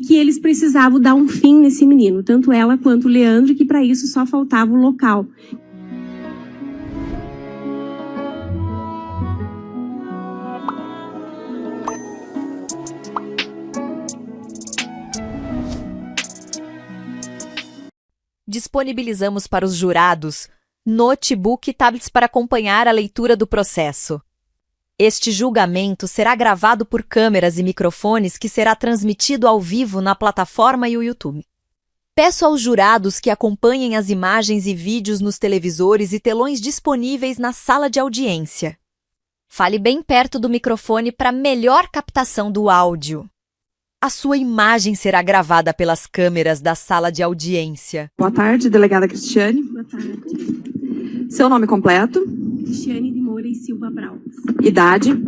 que eles precisavam dar um fim nesse menino, tanto ela quanto o Leandro, e que para isso só faltava o local. Disponibilizamos para os jurados notebook e tablets para acompanhar a leitura do processo. Este julgamento será gravado por câmeras e microfones que será transmitido ao vivo na plataforma e o YouTube. Peço aos jurados que acompanhem as imagens e vídeos nos televisores e telões disponíveis na sala de audiência. Fale bem perto do microfone para melhor captação do áudio. A sua imagem será gravada pelas câmeras da sala de audiência. Boa tarde, delegada Cristiane. Boa tarde. Seu nome completo? Cristiane de Moura e Silva Braus. Idade?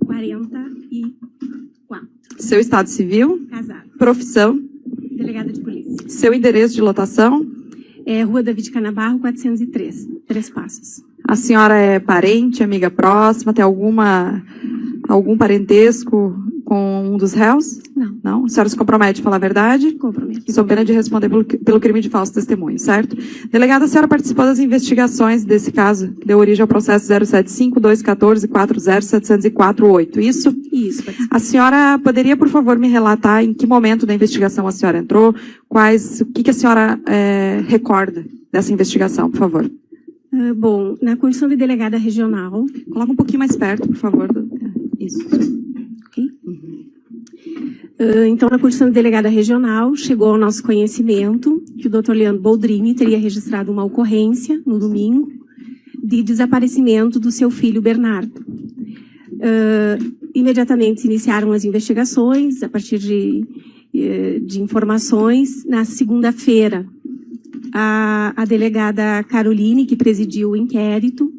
44. Seu estado civil? Casado. Profissão? Delegada de polícia. Seu endereço de lotação? Rua David Canabarro, 403. 3 Passos. A senhora é parente, amiga próxima? Tem algum parentesco com um dos réus? Não. Não? A senhora se compromete a falar a verdade? Comprometo. Sob pena de responder pelo crime de falso testemunho, certo? Delegada, a senhora participou das investigações desse caso, que deu origem ao processo 075-214-40704-8, isso? Isso. A senhora poderia, por favor, me relatar em que momento da investigação a senhora entrou? O que a senhora recorda dessa investigação, por favor? Bom, na condição de delegada regional... Coloca um pouquinho mais perto, por favor. Isso. Ok? Então, na condição de delegada regional, chegou ao nosso conhecimento que o Dr. Leandro Boldrini teria registrado uma ocorrência, no domingo, de desaparecimento do seu filho Bernardo. Imediatamente se iniciaram as investigações, a partir de informações. Na segunda-feira, a delegada Caroline, que presidiu o inquérito,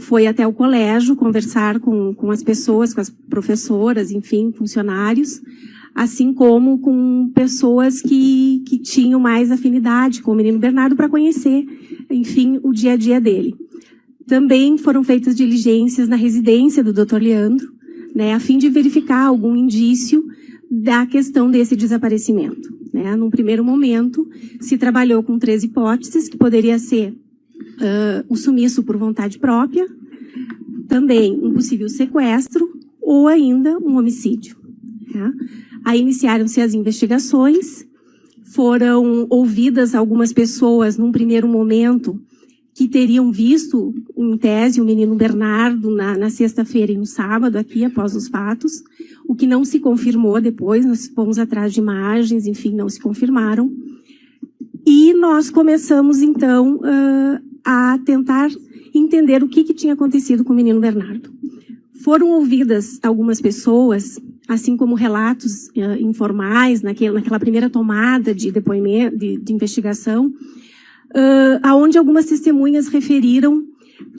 foi até o colégio conversar com as pessoas, com as professoras, enfim, funcionários, assim como com pessoas que tinham mais afinidade com o menino Bernardo para conhecer, enfim, o dia a dia dele. Também foram feitas diligências na residência do Dr. Leandro, né, a fim de verificar algum indício da questão desse desaparecimento. Né? Num primeiro momento, se trabalhou com 3 hipóteses, que poderia ser o sumiço por vontade própria, também um possível sequestro ou ainda um homicídio. Tá? Aí iniciaram-se as investigações, foram ouvidas algumas pessoas num primeiro momento que teriam visto, em tese, o menino Bernardo na sexta-feira e no sábado, aqui após os fatos, o que não se confirmou depois, nós fomos atrás de imagens, enfim, não se confirmaram. E nós começamos, então, a tentar entender o que tinha acontecido com o menino Bernardo. Foram ouvidas algumas pessoas, assim como relatos informais, naquela primeira tomada de depoimento, de investigação, aonde algumas testemunhas referiram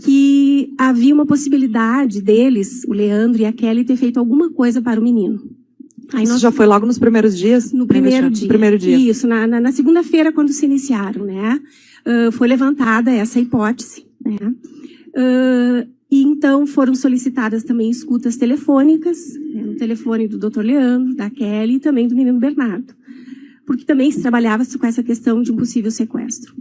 que havia uma possibilidade deles, o Leandro e a Kelly, ter feito alguma coisa para o menino. Aí isso já foi logo nos primeiros dias? No primeiro dia. Isso, na segunda-feira, quando se iniciaram, né? Foi levantada essa hipótese, né? E então foram solicitadas também escutas telefônicas, né, no telefone do Dr. Leandro, da Kelly e também do menino Bernardo, porque também se trabalhava com essa questão de um possível sequestro.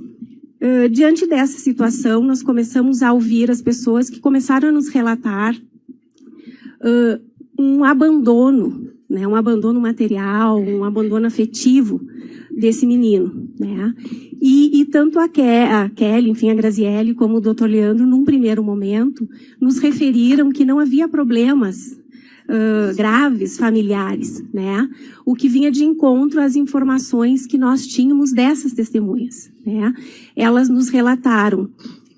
Diante dessa situação, nós começamos a ouvir as pessoas que começaram a nos relatar um abandono, né, um abandono material, um abandono afetivo desse menino, né? E tanto a Kelly, enfim, a Graziele, como o Dr. Leandro, num primeiro momento, nos referiram que não havia problemas graves familiares, né? O que vinha de encontro às informações que nós tínhamos dessas testemunhas, né? Elas nos relataram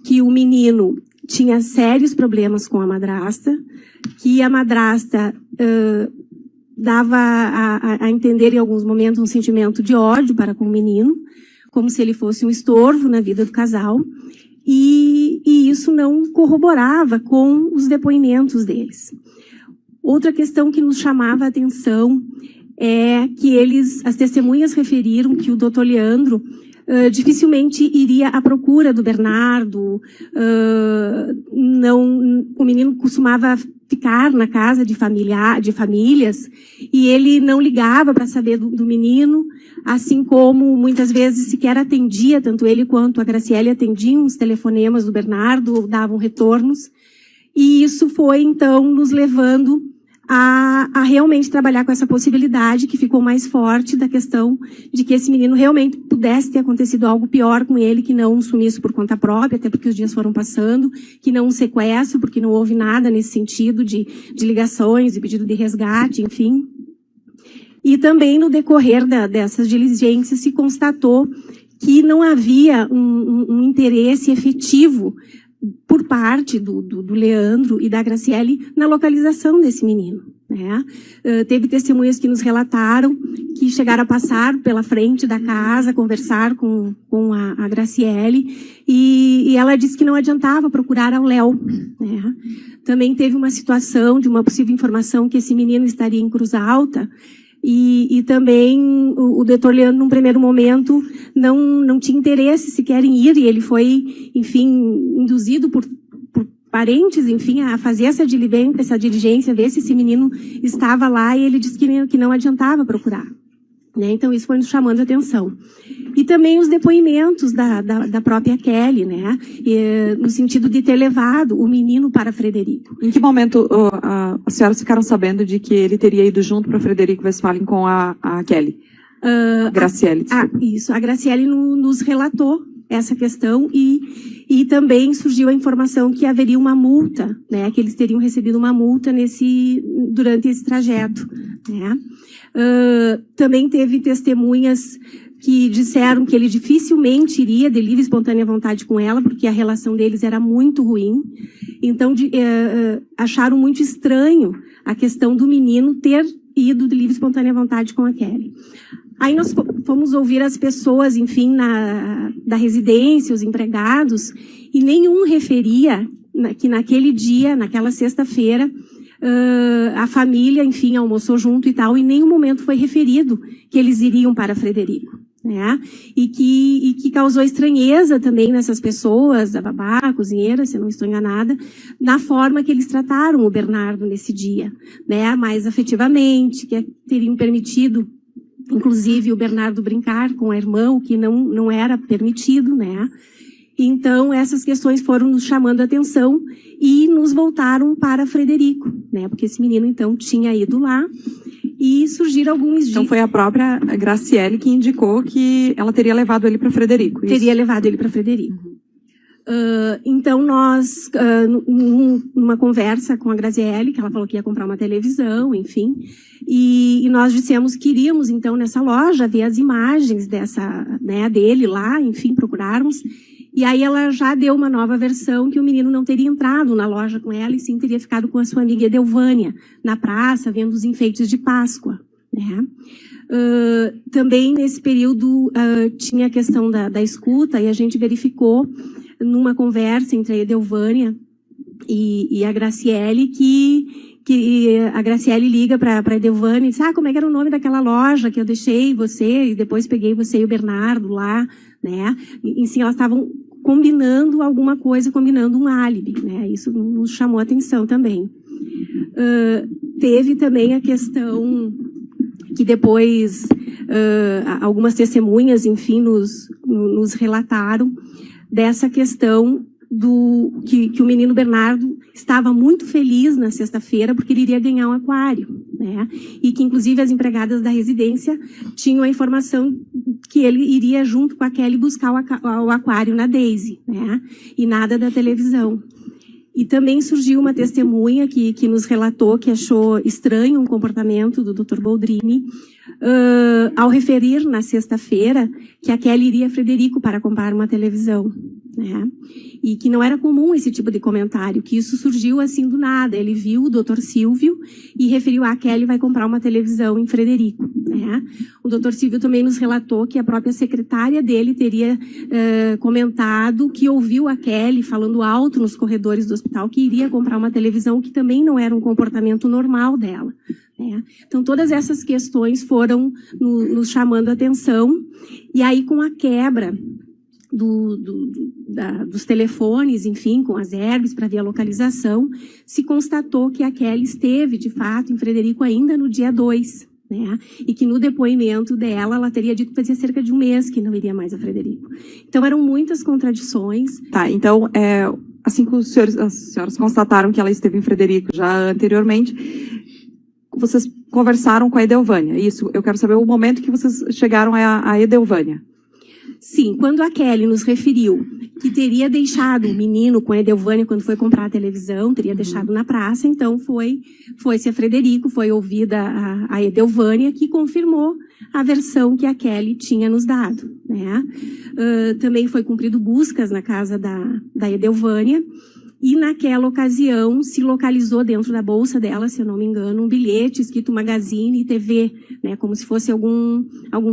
que o menino tinha sérios problemas com a madrasta, que a madrasta dava a entender em alguns momentos um sentimento de ódio para com o menino, como se ele fosse um estorvo na vida do casal, e isso não corroborava com os depoimentos deles. Outra questão que nos chamava a atenção é que as testemunhas referiram que o Dr. Leandro dificilmente iria à procura do Bernardo, o menino costumava ficar na casa de famílias, e ele não ligava para saber do menino, assim como muitas vezes sequer atendia, tanto ele quanto a Graciele atendiam os telefonemas do Bernardo, ou davam retornos, e isso foi então nos levando a realmente trabalhar com essa possibilidade que ficou mais forte da questão de que esse menino realmente pudesse ter acontecido algo pior com ele, que não um sumiço por conta própria, até porque os dias foram passando, que não um sequestro, porque não houve nada nesse sentido de ligações, de pedido de resgate, enfim. E também no decorrer dessas diligências se constatou que não havia um interesse efetivo por parte do Leandro e da Graciele na localização desse menino, né? Teve testemunhas que nos relataram que chegaram a passar pela frente da casa, conversar com a Graciele, e ela disse que não adiantava procurar ao Léo, né? Também teve uma situação de uma possível informação que esse menino estaria em Cruz Alta, e também o doutor Leandro, num primeiro momento, não tinha interesse sequer em ir, e ele foi, enfim, induzido por parentes, enfim, a fazer essa diligência, ver se esse menino estava lá, e ele disse que não adiantava procurar, né? Então, isso foi nos chamando a atenção. E também os depoimentos da própria Kelly, né? No sentido de ter levado o menino para Frederico. Em que momento as senhoras ficaram sabendo de que ele teria ido junto para Frederico Westphalen com a Kelly? Graciele, desculpa. Isso, a Graciele nos relatou essa questão, e também surgiu a informação que haveria uma multa, né? Que eles teriam recebido uma multa durante esse trajeto, né? Também teve testemunhas que disseram que ele dificilmente iria de livre e espontânea vontade com ela, porque a relação deles era muito ruim. Então, acharam muito estranho a questão do menino ter ido de livre e espontânea vontade com a Kelly. Aí nós fomos ouvir as pessoas, enfim, da residência, os empregados, e nenhum referia que naquele dia, naquela sexta-feira, a família, enfim, almoçou junto e tal, e em nenhum momento foi referido que eles iriam para Frederico, né? E que causou estranheza também nessas pessoas, a babá, a cozinheira, se eu não estou enganada, na forma que eles trataram o Bernardo nesse dia, né? Mais afetivamente, que teriam permitido, inclusive, o Bernardo brincar com a irmã, o que não era permitido, né? Então, essas questões foram nos chamando a atenção e nos voltaram para Frederico, né? Porque esse menino, então, tinha ido lá e surgiram alguns dias. Então, foi a própria Graciele que indicou que ela teria levado ele para Frederico. Isso? Teria levado ele para Frederico. Então, nós, numa conversa com a Graciele, que ela falou que ia comprar uma televisão, enfim, e nós dissemos que iríamos, então, nessa loja, ver as imagens dele lá, enfim, procurarmos. E aí ela já deu uma nova versão que o menino não teria entrado na loja com ela, e sim teria ficado com a sua amiga Edelvânia, na praça, vendo os enfeites de Páscoa, né? Também nesse período tinha a questão da escuta, e a gente verificou numa conversa entre a Edelvânia e a Graciele que a Graciele liga para a Edelvânia e diz: como é que era o nome daquela loja que eu deixei você e depois peguei você e o Bernardo lá, né? E sim, elas estavam combinando alguma coisa, combinando um álibi, né? Isso nos chamou a atenção também. Teve também a questão que depois algumas testemunhas, enfim, nos relataram dessa questão que o menino Bernardo estava muito feliz na sexta-feira porque ele iria ganhar um aquário, né? E que, inclusive, as empregadas da residência tinham a informação que ele iria junto com a Kelly buscar o aquário na Daisy, né? E nada da televisão. E também surgiu uma testemunha que nos relatou que achou estranho um comportamento do Dr. Boldrini ao referir na sexta-feira que a Kelly iria a Frederico para comprar uma televisão, né? E que não era comum esse tipo de comentário, que isso surgiu assim do nada. Ele viu o Dr. Silvio e referiu: a Kelly vai comprar uma televisão em Frederico, né? O Dr. Silvio também nos relatou que a própria secretária dele teria comentado que ouviu a Kelly falando alto nos corredores do hospital que iria comprar uma televisão, que também não era um comportamento normal dela, né? Então, todas essas questões foram nos chamando a atenção, e aí, com a quebra dos telefones, enfim, com as herbes para ver a localização, se constatou que a Kelly esteve, de fato, em Frederico ainda no dia 2, né? E que no depoimento dela, ela teria dito que fazia cerca de um mês que não iria mais a Frederico. Então, eram muitas contradições. Tá, então, assim que as senhoras constataram que ela esteve em Frederico já anteriormente, vocês conversaram com a Edelvânia. Isso, eu quero saber o momento que vocês chegaram a Edelvânia. Sim, quando a Kelly nos referiu que teria deixado o menino com a Edelvânia quando foi comprar a televisão, teria deixado na praça, então foi-se a Frederico, foi ouvida a Edelvânia, que confirmou a versão que a Kelly tinha nos dado, né? Também foi cumprido buscas na casa da Edelvânia, e naquela ocasião se localizou dentro da bolsa dela, se eu não me engano, um bilhete escrito Magazine e TV, né, como se fosse algum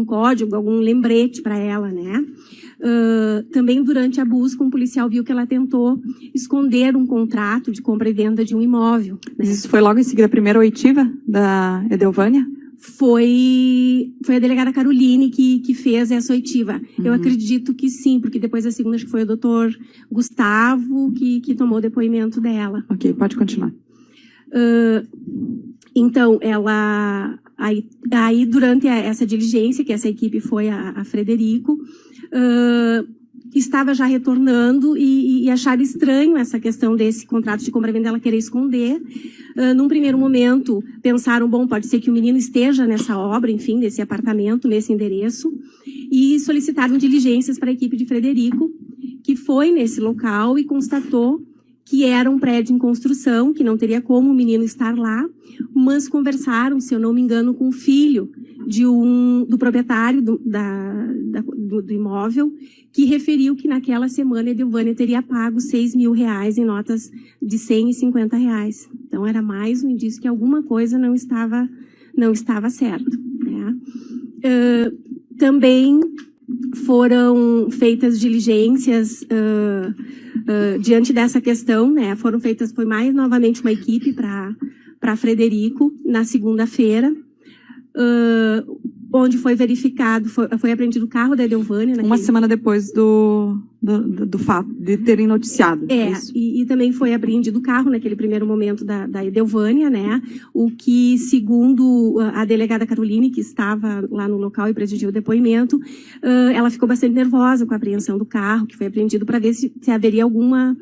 código, algum lembrete para ela, né? Também durante a busca, um policial viu que ela tentou esconder um contrato de compra e venda de um imóvel, né? Isso foi logo em seguida a primeira oitiva da Edelvânia? Foi a delegada Caroline que fez essa oitiva. Eu acredito que sim, porque depois a segunda acho que foi o doutor Gustavo que tomou o depoimento dela. Ok, pode continuar. Então, ela... Aí durante essa diligência, que essa equipe foi a Frederico, estava já retornando e acharam estranho essa questão desse contrato de compra e venda, ela querer esconder. Num primeiro momento, pensaram, bom, pode ser que o menino esteja nessa obra, enfim, nesse apartamento, nesse endereço, e solicitaram diligências para a equipe de Frederico, que foi nesse local e constatou que era um prédio em construção, que não teria como o menino estar lá, mas conversaram, se eu não me engano, com o filho do proprietário do imóvel, que referiu que naquela semana a Edelvânia teria pago R$6.000 em notas de R$100 e R$50. Então, era mais um indício que alguma coisa não estava certo, né? Também foram feitas diligências diante dessa questão, né? Foi mais novamente uma equipe para Frederico na segunda-feira, onde foi verificado, foi apreendido o carro da Edelvânia. Uma semana depois do fato de terem noticiado. E também foi apreendido o carro naquele primeiro momento da Edelvânia, né? O que, segundo a delegada Caroline, que estava lá no local e presidiu o depoimento, ela ficou bastante nervosa com a apreensão do carro, que foi apreendido, para ver se haveria alguma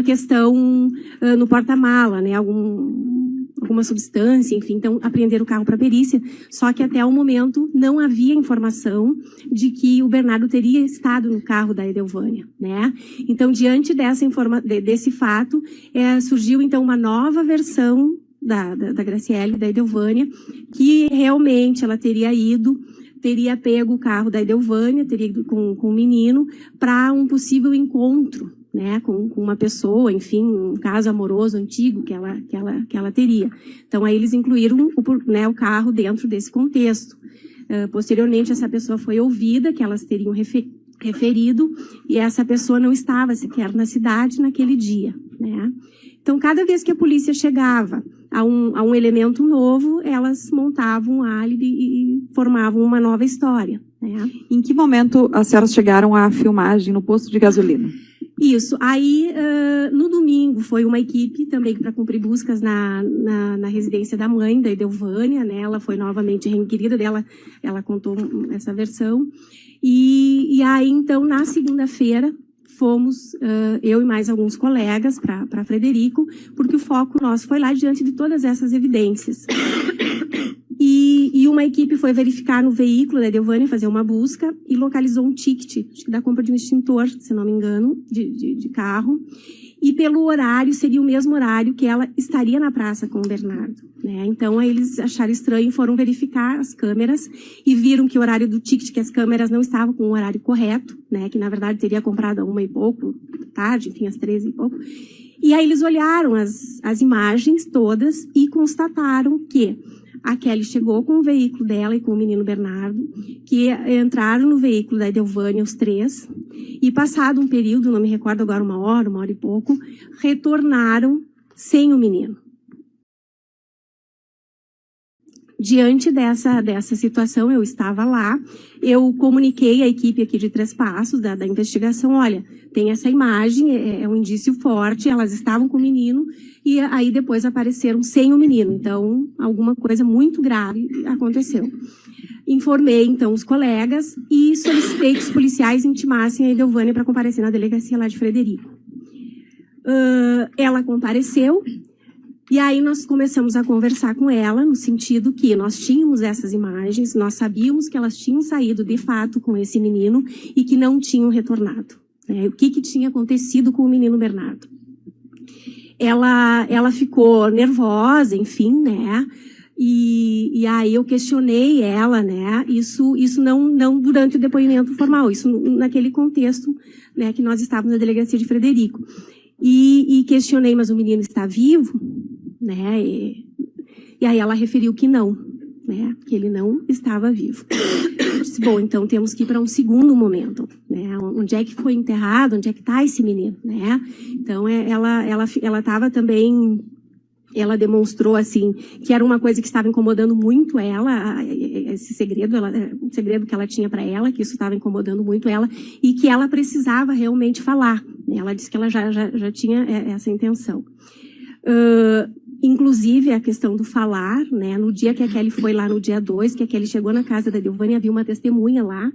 questão no porta-mala, né? Alguma substância, enfim, então apreenderam o carro para perícia, só que até o momento não havia informação de que o Bernardo teria estado no carro da Edelvânia, né? Então, diante desse fato, surgiu então uma nova versão da Graciele, da Edelvânia, que realmente ela teria pego o carro da Edelvânia, teria ido com o menino para um possível encontro, né, com uma pessoa, enfim, um caso amoroso antigo que ela teria. Então, aí eles incluíram o carro dentro desse contexto. Posteriormente, essa pessoa foi ouvida, que elas teriam referido, e essa pessoa não estava sequer na cidade naquele dia, né? Então, cada vez que a polícia chegava a um elemento novo, elas montavam um álibi e formavam uma nova história, né? Em que momento as senhoras chegaram à filmagem no posto de gasolina? Isso. Aí, no domingo, foi uma equipe também para cumprir buscas na residência da mãe, da Edelvânia, né? Ela foi novamente requerida dela, ela contou essa versão. E aí, então, na segunda-feira, fomos, eu e mais alguns colegas, para Frederico, porque o foco nosso foi lá diante de todas essas evidências. E uma equipe foi verificar no veículo da Edelvânia, fazer uma busca, e localizou um ticket da compra de um extintor, se não me engano, de carro. E pelo horário, seria o mesmo horário que ela estaria na praça com o Bernardo, né? Então, aí eles acharam estranho e foram verificar as câmeras e viram que o horário do ticket, que as câmeras não estavam com o horário correto, né? Que, na verdade, teria comprado a 1h pouco da tarde, enfim, às 13h e pouco. E aí eles olharam as imagens todas e constataram que a Kelly chegou com o veículo dela e com o menino Bernardo, que entraram no veículo da Edelvânia, os três, e passado um período, não me recordo agora, uma hora e pouco, retornaram sem o menino. diante dessa situação, eu estava lá, eu comuniquei à equipe aqui de Três Passos, da investigação, olha, tem essa imagem, é um indício forte, elas estavam com o menino, e aí depois apareceram sem o menino, então alguma coisa muito grave aconteceu. Informei, então, os colegas e solicitei que os policiais intimassem a Edelvânia para comparecer na delegacia lá de Frederico. Ela compareceu, e aí nós começamos a conversar com ela, no sentido que nós tínhamos essas imagens, nós sabíamos que elas tinham saído de fato com esse menino e que não tinham retornado. Né? O que tinha acontecido com o menino Bernardo? Ela ficou nervosa, enfim, né? E aí eu questionei ela, né? Isso não durante o depoimento formal, isso naquele contexto, né, que nós estávamos na delegacia de Frederico. E questionei, mas o menino está vivo? Né? E aí ela referiu que não, né? Que ele não estava vivo. Eu disse, bom, então temos que ir para um segundo momento, né? Onde é que foi enterrado? Onde é que está esse menino, né? Então ela estava também, ela demonstrou assim que era uma coisa que estava incomodando muito ela, esse segredo, um segredo que ela tinha para ela, que isso estava incomodando muito ela e que ela precisava realmente falar. Ela disse que ela já tinha essa intenção. Inclusive, a questão do falar, né? No dia que a Kelly foi lá, no dia 2, que a Kelly chegou na casa da Edelvânia, havia uma testemunha lá,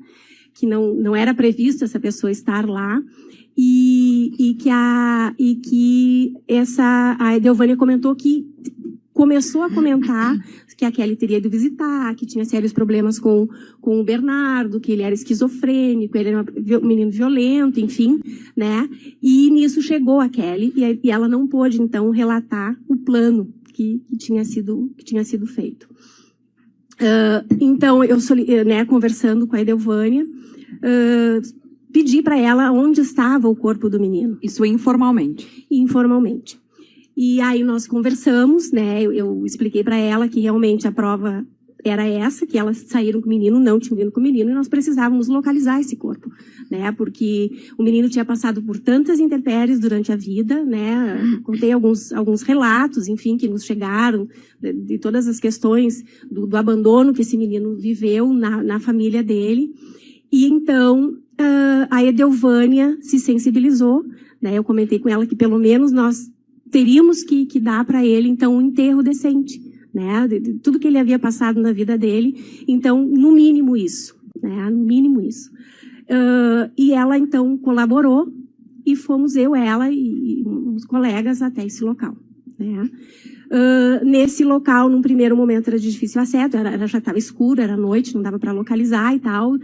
que não era previsto essa pessoa estar lá, e que a Edelvânia comentou que começou a comentar que a Kelly teria ido visitar, que tinha sérios problemas com o Bernardo, que ele era esquizofrênico, ele era um menino violento, enfim, né? E nisso chegou a Kelly e ela não pôde, então, relatar o plano que tinha sido feito. Então, eu, né, conversando com a Edelvânia, pedi para ela onde estava o corpo do menino. Isso informalmente? Informalmente. E aí nós conversamos, né? Eu expliquei para ela que realmente a prova era essa, que elas saíram com o menino, não tinham vindo com o menino, e nós precisávamos localizar esse corpo, né? Porque o menino tinha passado por tantas intempéries durante a vida, né? Contei alguns relatos, enfim, que nos chegaram de todas as questões do abandono que esse menino viveu na família dele. E então a Edelvânia se sensibilizou, né? Eu comentei com ela que pelo menos nós teríamos que dar para ele, então, um enterro decente, né? De tudo que ele havia passado na vida dele. Então, no mínimo isso, né? No mínimo isso. E ela, então, colaborou e fomos ela e uns colegas até esse local, né? Nesse local, num primeiro momento, era de difícil acesso, já estava escuro, era noite, não dava para localizar e tal.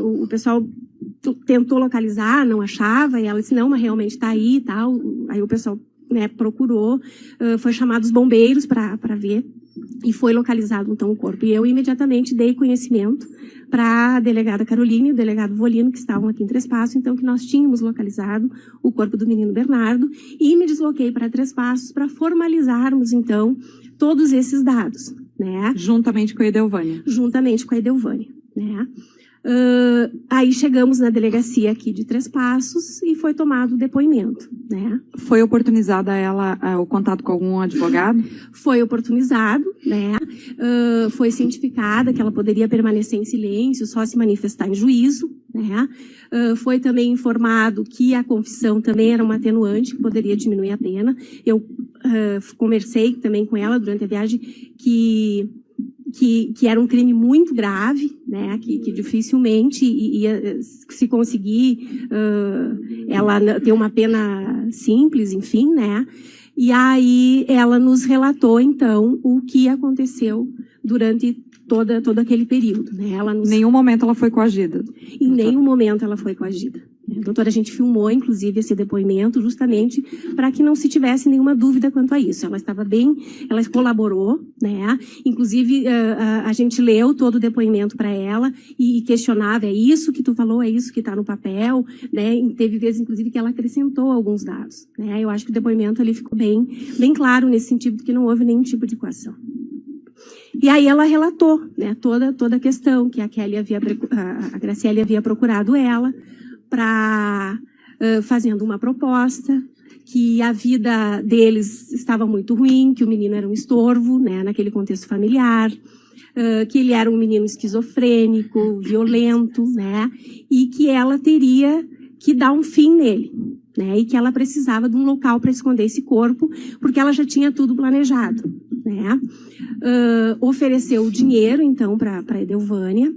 O pessoal tentou localizar, não achava, e ela disse, não, mas realmente está aí e tal. Aí o pessoal, né, procurou, foi chamado os bombeiros para ver e foi localizado então o corpo. E eu imediatamente dei conhecimento para a delegada Caroline e o delegado Volino, que estavam aqui em Três Passos, então que nós tínhamos localizado o corpo do menino Bernardo e me desloquei para Três Passos para formalizarmos então todos esses dados, né? Juntamente com a Edelvânia. Juntamente com a Edelvânia, né? Aí chegamos na delegacia aqui de Três Passos e foi tomado o depoimento, né? Foi oportunizada a ela o contato com algum advogado? Foi oportunizado, né? Foi cientificada que ela poderia permanecer em silêncio, só se manifestar em juízo, né? Foi também informado que a confissão também era uma atenuante, que poderia diminuir a pena. Eu conversei também com ela durante a viagem que era um crime muito grave, né, que dificilmente ia se conseguir ela ter uma pena simples, enfim, né, e aí ela nos relatou, então, o que aconteceu durante todo aquele período, né. Em nenhum momento ela foi coagida? Em nenhum momento ela foi coagida. Doutora, a gente filmou, inclusive, esse depoimento justamente para que não se tivesse nenhuma dúvida quanto a isso. Ela estava bem, ela colaborou, né? Inclusive, a gente leu todo o depoimento para ela e questionava, é isso que tu falou, é isso que está no papel, né? E teve vezes, inclusive, que ela acrescentou alguns dados, né? Eu acho que o depoimento ali ficou bem claro nesse sentido, que não houve nenhum tipo de coação. E aí ela relatou, né, toda a questão que a Graciele havia procurado ela, fazendo uma proposta, que a vida deles estava muito ruim, que o menino era um estorvo, né, naquele contexto familiar, que ele era um menino esquizofrênico, violento, né? E que ela teria que dar um fim nele, né? E que ela precisava de um local para esconder esse corpo, porque ela já tinha tudo planejado, né? Ofereceu o dinheiro, então, para Edelvânia,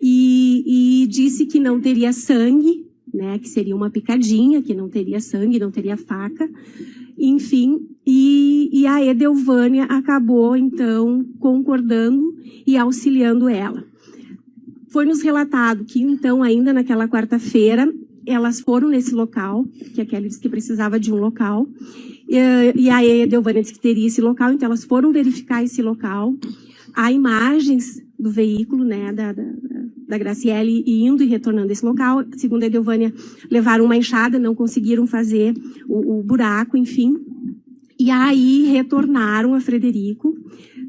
e disse que não teria sangue, né? Que seria uma picadinha, que não teria sangue, não teria faca, enfim, e a Edelvânia acabou, então, concordando e auxiliando ela. Foi nos relatado que, então, ainda naquela quarta-feira, elas foram nesse local, que a Kelly disse que precisava de um local, e a Edelvânia disse que teria esse local, então elas foram verificar esse local. Há imagens do veículo, né, da Graciele indo e retornando esse local. Segundo a Edelvânia, levaram uma enxada, não conseguiram fazer o buraco, enfim. E aí retornaram a Frederico,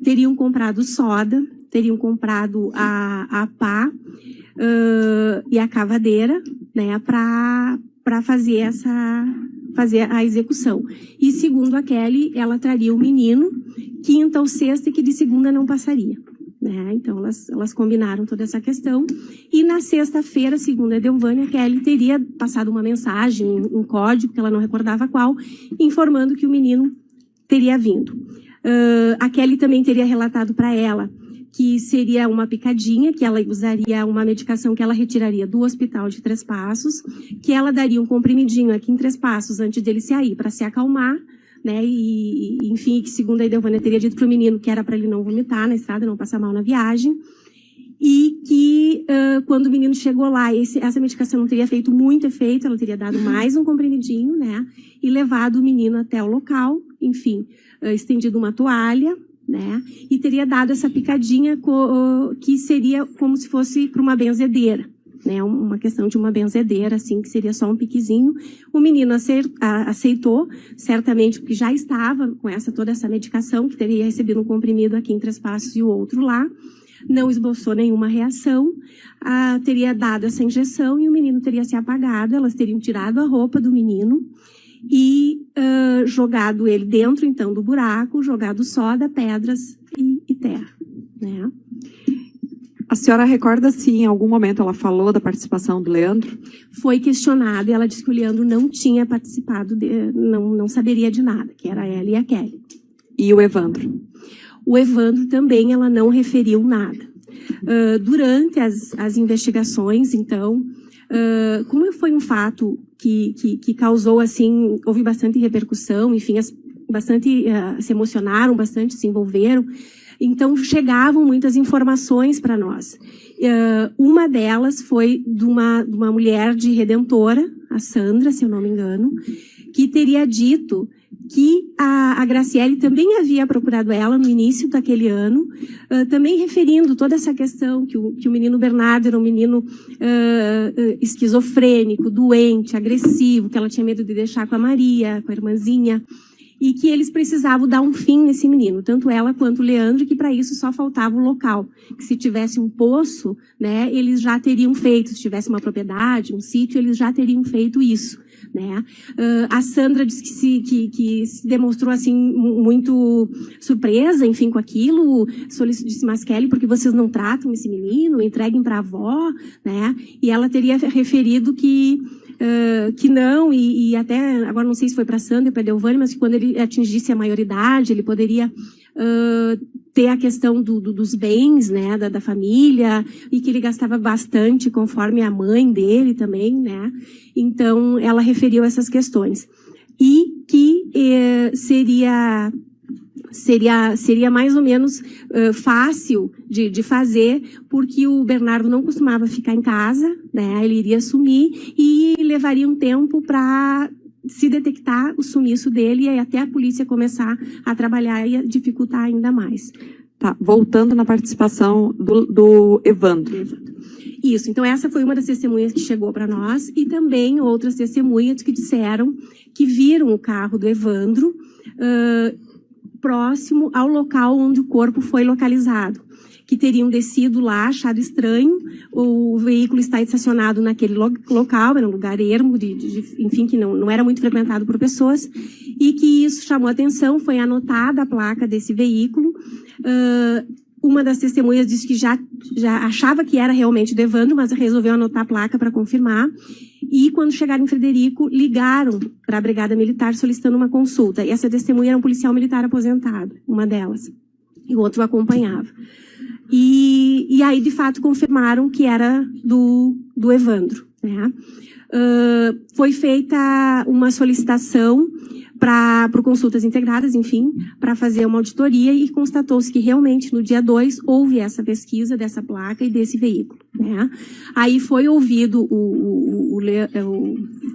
teriam comprado soda, teriam comprado a pá e a cavadeira, né, para fazer a execução. E segundo a Kelly, ela traria o menino quinta ou sexta e que de segunda não passaria. Né? Então, elas combinaram toda essa questão. E na sexta-feira, segundo a Edelvânia, a Kelly teria passado uma mensagem, um código, que ela não recordava qual, informando que o menino teria vindo. A Kelly também teria relatado para ela que seria uma picadinha, que ela usaria uma medicação que ela retiraria do hospital de Três Passos, que ela daria um comprimidinho aqui em Três Passos antes dele sair, para se acalmar, né, e enfim, que segundo a Edelvânia teria dito para o menino que era para ele não vomitar na estrada, não passar mal na viagem, e que quando o menino chegou lá, essa medicação não teria feito muito efeito, ela teria dado mais um comprimidinho, né, e levado o menino até o local, enfim, estendido uma toalha, né, e teria dado essa picadinha que seria como se fosse para uma benzedeira, né, uma questão de uma benzedeira, assim, que seria só um piquezinho. O menino aceitou, certamente porque já estava com toda essa medicação, que teria recebido um comprimido aqui em Três Passos e o outro lá, não esboçou nenhuma reação, teria dado essa injeção e o menino teria se apagado, elas teriam tirado a roupa do menino e jogado ele dentro, então, do buraco, jogado soda, pedras e terra, né? A senhora recorda se em algum momento ela falou da participação do Leandro? Foi questionada e ela disse que o Leandro não tinha participado, não saberia de nada, que era ela e a Kelly. E o Evandro? O Evandro também ela não referiu nada. Durante as investigações, então, como foi um fato que causou, assim, houve bastante repercussão, enfim, se emocionaram bastante, se envolveram, então chegavam muitas informações para nós. Uma delas foi de uma mulher de Redentora, a Sandra, se eu não me engano, que teria dito que a Graciele também havia procurado ela no início daquele ano, também referindo toda essa questão que o menino Bernardo era um menino esquizofrênico, doente, agressivo, que ela tinha medo de deixar com a Maria, com a irmãzinha, e que eles precisavam dar um fim nesse menino, tanto ela quanto o Leandro, que para isso só faltava o local, que se tivesse um poço, né, eles já teriam feito, se tivesse uma propriedade, um sítio, eles já teriam feito isso, né. A Sandra disse que se demonstrou, assim, muito surpresa, enfim, com aquilo, disse, mas Kelly, porque vocês não tratam esse menino, entreguem para a avó, né, e ela teria referido que não, e até, agora não sei se foi para a Sandra ou para a Edelvânia, mas que quando ele atingisse a maioridade, ele poderia ter a questão dos bens, né, da família, e que ele gastava bastante conforme a mãe dele também, né, então ela referiu essas questões. E que seria mais ou menos fácil de fazer, porque o Bernardo não costumava ficar em casa, né? Ele iria sumir e levaria um tempo para se detectar o sumiço dele e até a polícia começar a trabalhar e a dificultar ainda mais. Tá, voltando na participação do Evandro. Isso, então essa foi uma das testemunhas que chegou para nós e também outras testemunhas que disseram que viram o carro do Evandro próximo ao local onde o corpo foi localizado, que teriam descido lá, achado estranho, o veículo está estacionado naquele local, era um lugar ermo, enfim, que não era muito frequentado por pessoas, e que isso chamou a atenção, foi anotada a placa desse veículo, uma das testemunhas disse que já achava que era realmente do Evandro, mas resolveu anotar a placa para confirmar. E quando chegaram em Frederico, ligaram para a Brigada Militar solicitando uma consulta. E essa testemunha era um policial militar aposentado, uma delas. E o outro o acompanhava. E aí, de fato, confirmaram que era do Evandro, né? Foi feita uma solicitação por consultas integradas, enfim, para fazer uma auditoria e constatou-se que realmente no dia 2 houve essa pesquisa dessa placa e desse veículo, né? Aí foi ouvido o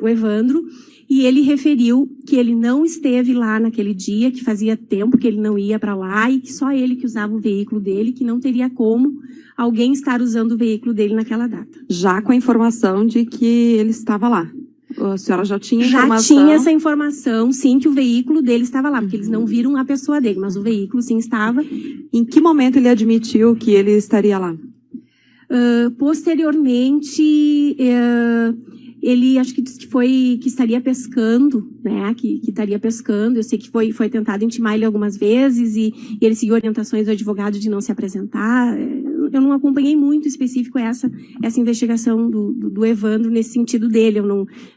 Evandro e ele referiu que ele não esteve lá naquele dia, que fazia tempo que ele não ia para lá e que só ele que usava o veículo dele, que não teria como alguém estar usando o veículo dele naquela data. Já com a informação de que ele estava lá. A senhora já tinha informação? Já tinha essa informação, sim, que o veículo dele estava lá, porque eles não viram a pessoa dele, mas o veículo sim estava. Em que momento ele admitiu que ele estaria lá? Posteriormente, ele acho que disse que estaria pescando, né? Que estaria pescando. Eu sei que foi tentado intimar ele algumas vezes e ele seguiu orientações do advogado de não se apresentar. Eu não acompanhei muito específico essa investigação do Evandro nesse sentido dele.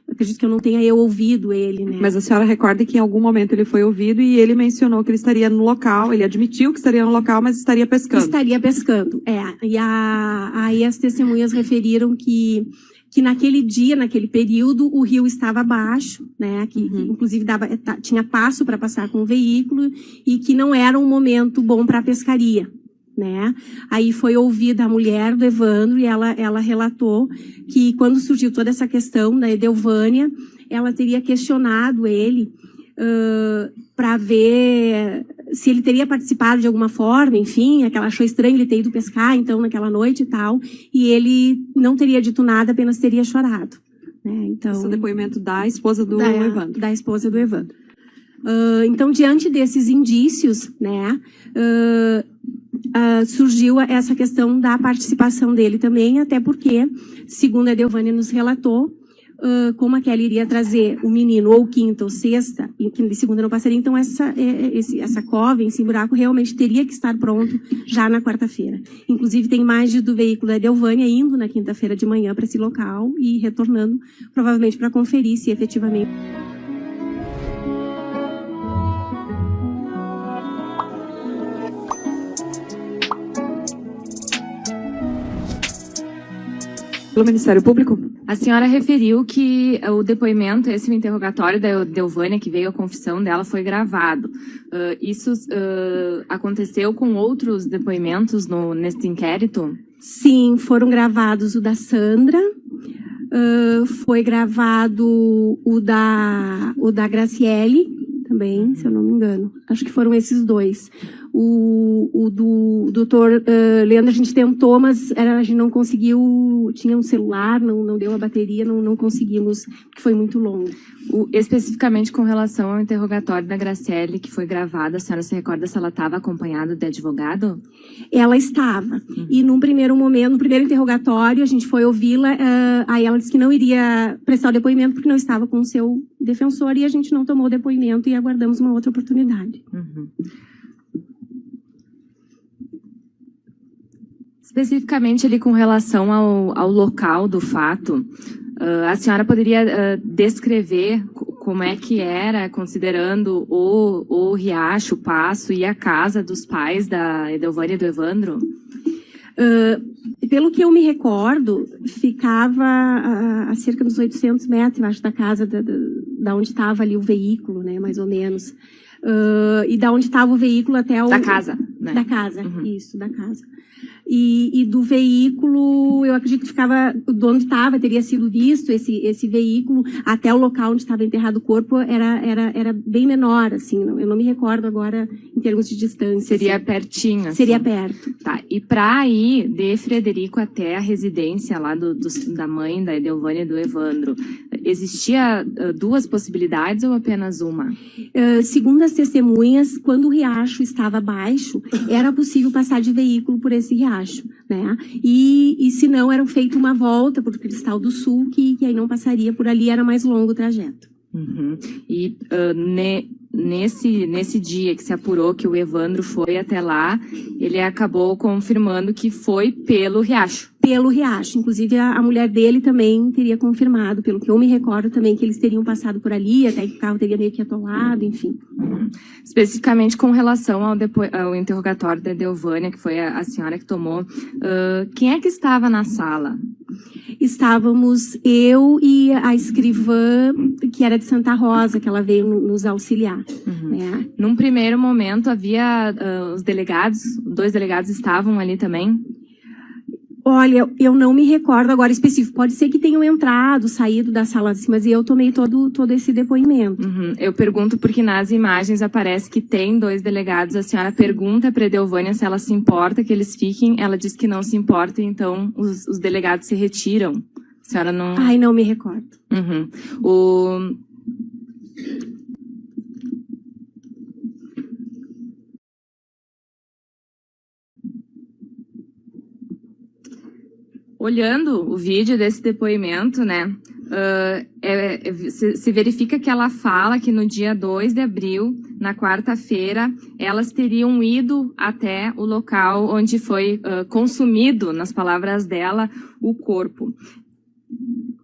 Acredito que eu não tenha ouvido ele, né? Mas a senhora recorda que em algum momento ele foi ouvido e ele mencionou que ele estaria no local, ele admitiu que estaria no local, mas estaria pescando. Estaria pescando, E aí as testemunhas referiram que naquele dia, naquele período, o rio estava baixo, né? Que inclusive tinha passo para passar com o veículo e que não era um momento bom para a pescaria, né? Aí foi ouvida a mulher do Evandro e ela relatou que quando surgiu toda essa questão da Edelvânia, ela teria questionado ele para ver se ele teria participado de alguma forma, enfim, ela achou estranho ele ter ido pescar, então, naquela noite e tal, e ele não teria dito nada, apenas teria chorado, né? Então, esse é o depoimento da esposa do Evandro. Da esposa do Evandro. Então, diante desses indícios, né, surgiu essa questão da participação dele também, até porque, segundo a Edelvânia nos relatou, como a Kelly iria trazer o menino ou quinta ou sexta, e que de segunda não passaria, então essa cova, esse buraco, realmente teria que estar pronto já na quarta-feira. Inclusive, tem imagens do veículo da Edelvânia indo na quinta-feira de manhã para esse local e retornando, provavelmente para conferir se efetivamente... Pelo Ministério Público? A senhora referiu que o depoimento, esse interrogatório da Edelvânia, que veio a confissão dela, foi gravado. Isso aconteceu com outros depoimentos neste inquérito? Sim, foram gravados o da Sandra, foi gravado o da Graciele, também, se eu não me engano. Acho que foram esses dois. O do doutor Leandro a gente tentou, mas a gente não conseguiu, tinha um celular, não deu a bateria, não conseguimos, porque foi muito longo. Especificamente com relação ao interrogatório da Graciele, que foi gravado, a senhora se recorda se ela estava acompanhada de advogado? Ela estava. E num primeiro momento, no primeiro interrogatório, a gente foi ouvi-la, aí ela disse que não iria prestar o depoimento porque não estava com o seu defensor e a gente não tomou o depoimento e aguardamos uma outra oportunidade. Especificamente ali com relação ao local do fato, a senhora poderia descrever como é que era, considerando o riacho, o passo e a casa dos pais da Edelvânia e do Evandro? Pelo que eu me recordo, ficava a cerca dos 800 metros, eu acho, da casa da onde estava ali o veículo, né, mais ou menos. E da onde estava o veículo até o... Da casa, né? Da casa, isso, da casa. E do veículo, eu acredito que ficava, de onde estava, teria sido visto esse veículo, até o local onde estava enterrado o corpo, era bem menor, assim, eu não me recordo agora em termos de distância. Seria assim. pertinho, assim. Seria perto. Tá, e para ir de Frederico até a residência lá da mãe da Edelvânia e do Evandro, existia duas possibilidades ou apenas uma? Segundo as testemunhas, quando o riacho estava baixo, era possível passar de veículo por esse riacho, né? E se não, era feita uma volta por Cristal do Sul, que aí não passaria por ali, era mais longo o trajeto. E nesse dia que se apurou que o Evandro foi até lá, ele acabou confirmando que foi pelo Riacho. Pelo Riacho. Inclusive, a mulher dele também teria confirmado, pelo que eu me recordo também, que eles teriam passado por ali, até que o carro teria meio que atolado, enfim. Especificamente com relação ao interrogatório da Edelvânia, que foi a senhora que tomou, quem é que estava na sala? Estávamos eu e a escrivã, que era de Santa Rosa, que ela veio nos auxiliar. Né? Num primeiro momento, havia os delegados, 2 delegados estavam ali também? Olha, eu não me recordo agora específico. Pode ser que tenham entrado, saído da sala assim, mas eu tomei todo esse depoimento. Eu pergunto porque nas imagens aparece que tem 2 delegados. A senhora pergunta para a Edelvânia se ela se importa que eles fiquem. Ela diz que não se importa, então os delegados se retiram. A senhora não... Ai, não me recordo. Olhando o vídeo desse depoimento, né, se verifica que ela fala que no dia 2 de abril, na quarta-feira, elas teriam ido até o local onde foi consumido, nas palavras dela, o corpo.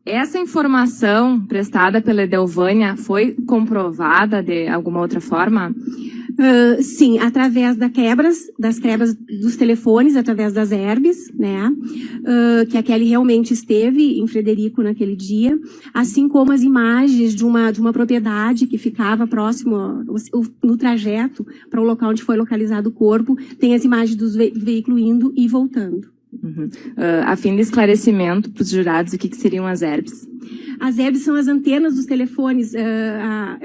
Essa informação prestada pela Edelvânia foi comprovada de alguma outra forma? Sim, através das quebras dos telefones, através das herbes, né? Que a Kelly realmente esteve em Frederico naquele dia, assim como as imagens de uma propriedade que ficava próximo no trajeto para o local onde foi localizado o corpo, tem as imagens do veículo indo e voltando. A fim de esclarecimento para os jurados, o que seriam as herbes? As herbes são as antenas dos telefones,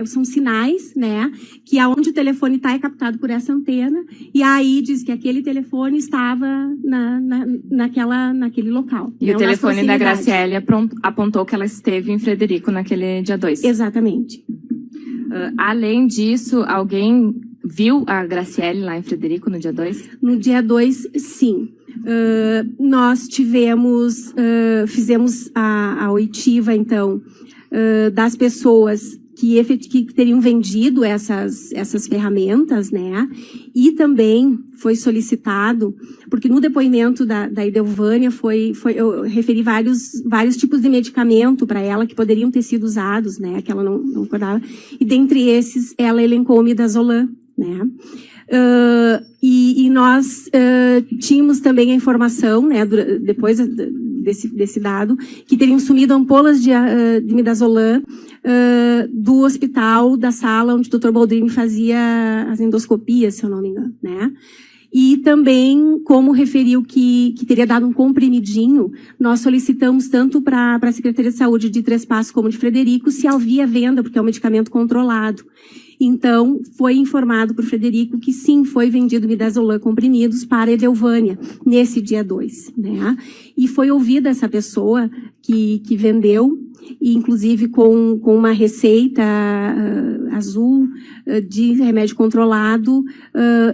são sinais, né, que aonde o telefone está é captado por essa antena, e aí diz que aquele telefone estava naquele local. E o telefone da Graciele apontou que ela esteve em Frederico naquele dia 2. Exatamente. Além disso, alguém viu a Graciele lá em Frederico no dia 2? No dia 2, sim. Nós fizemos a oitiva, então, das pessoas que teriam vendido essas ferramentas, né? E também foi solicitado, porque no depoimento da Edelvânia eu referi vários tipos de medicamento para ela que poderiam ter sido usados, né? Que ela não acordava. E dentre esses, ela elencou o midazolam, né? E nós tínhamos também a informação, né, depois desse dado, que teriam sumido ampolas de midazolam do hospital, da sala onde o Dr. Boldrini fazia as endoscopias, se eu não me engano, né? E também, como referiu que teria dado um comprimidinho, nós solicitamos tanto para a Secretaria de Saúde de Três Passos como de Frederico se havia venda, porque é um medicamento controlado. Então, foi informado para o Frederico que sim, foi vendido midazolam comprimidos para a Edelvânia, nesse dia 2, né? E foi ouvida essa pessoa que vendeu, e inclusive com uma receita azul de remédio controlado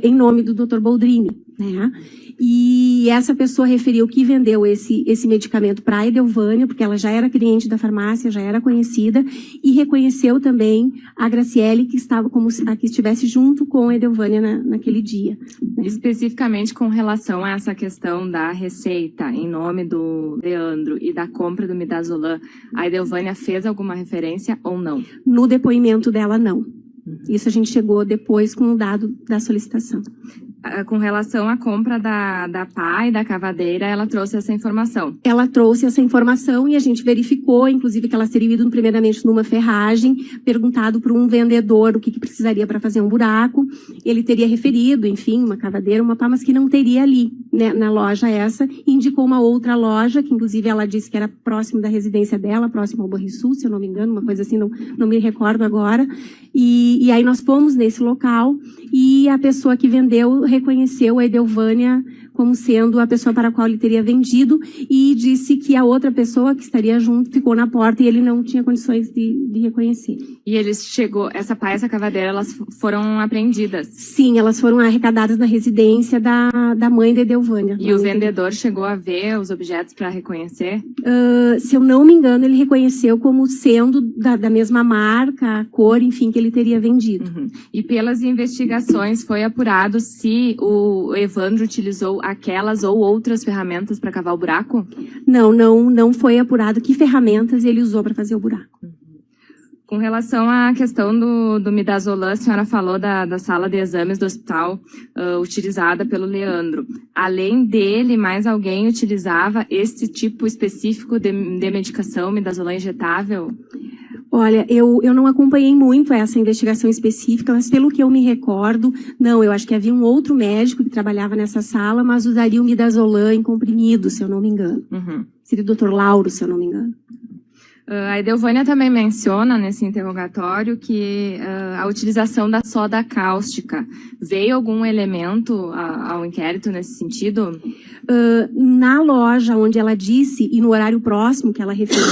em nome do Dr. Boldrini, né? E essa pessoa referiu que vendeu esse medicamento para a Edelvânia, porque ela já era cliente da farmácia, já era conhecida, e reconheceu também a Graciele, que estava como se estivesse junto com a Edelvânia naquele dia. Né? Especificamente com relação a essa questão da receita em nome do Leandro e da compra do midazolam, a Edelvânia fez alguma referência ou não? No depoimento dela, não. Isso a gente chegou depois com o dado da solicitação. Com relação à compra da pá e da cavadeira, ela trouxe essa informação? Ela trouxe essa informação e a gente verificou, inclusive, que elas teriam ido primeiramente numa ferragem, perguntado para um vendedor o que precisaria para fazer um buraco. Ele teria referido, enfim, uma cavadeira, uma pá, mas que não teria ali, né, na loja essa. Indicou uma outra loja, que inclusive ela disse que era próximo da residência dela, próximo ao Borrisul, se eu não me engano, uma coisa assim, não me recordo agora. E aí nós fomos nesse local e a pessoa que vendeu reconheceu a Edelvânia como sendo a pessoa para a qual ele teria vendido, e disse que a outra pessoa que estaria junto ficou na porta e ele não tinha condições de reconhecer. E essa pá e essa cavadeira, elas foram apreendidas? Sim, elas foram arrecadadas na residência da mãe de Edelvânia. E o vendedor chegou a ver os objetos para reconhecer? Se eu não me engano, ele reconheceu como sendo da mesma marca, cor, enfim, que ele teria vendido. Uhum. E pelas investigações foi apurado se o Evandro utilizou aquelas ou outras ferramentas para cavar o buraco? Não foi apurado que ferramentas ele usou para fazer o buraco. Com relação à questão do midazolam, a senhora falou da sala de exames do hospital utilizada pelo Leandro. Além dele, mais alguém utilizava esse tipo específico de medicação, midazolam injetável? Olha, eu não acompanhei muito essa investigação específica, mas pelo que eu me recordo, não, eu acho que havia um outro médico que trabalhava nessa sala, mas usaria o midazolam em comprimido, se eu não me engano. Uhum. Seria o Dr. Lauro, se eu não me engano. A Edelvânia também menciona nesse interrogatório que a utilização da soda cáustica. Veio algum elemento ao inquérito nesse sentido? Na loja onde ela disse, e no horário próximo que ela referiu,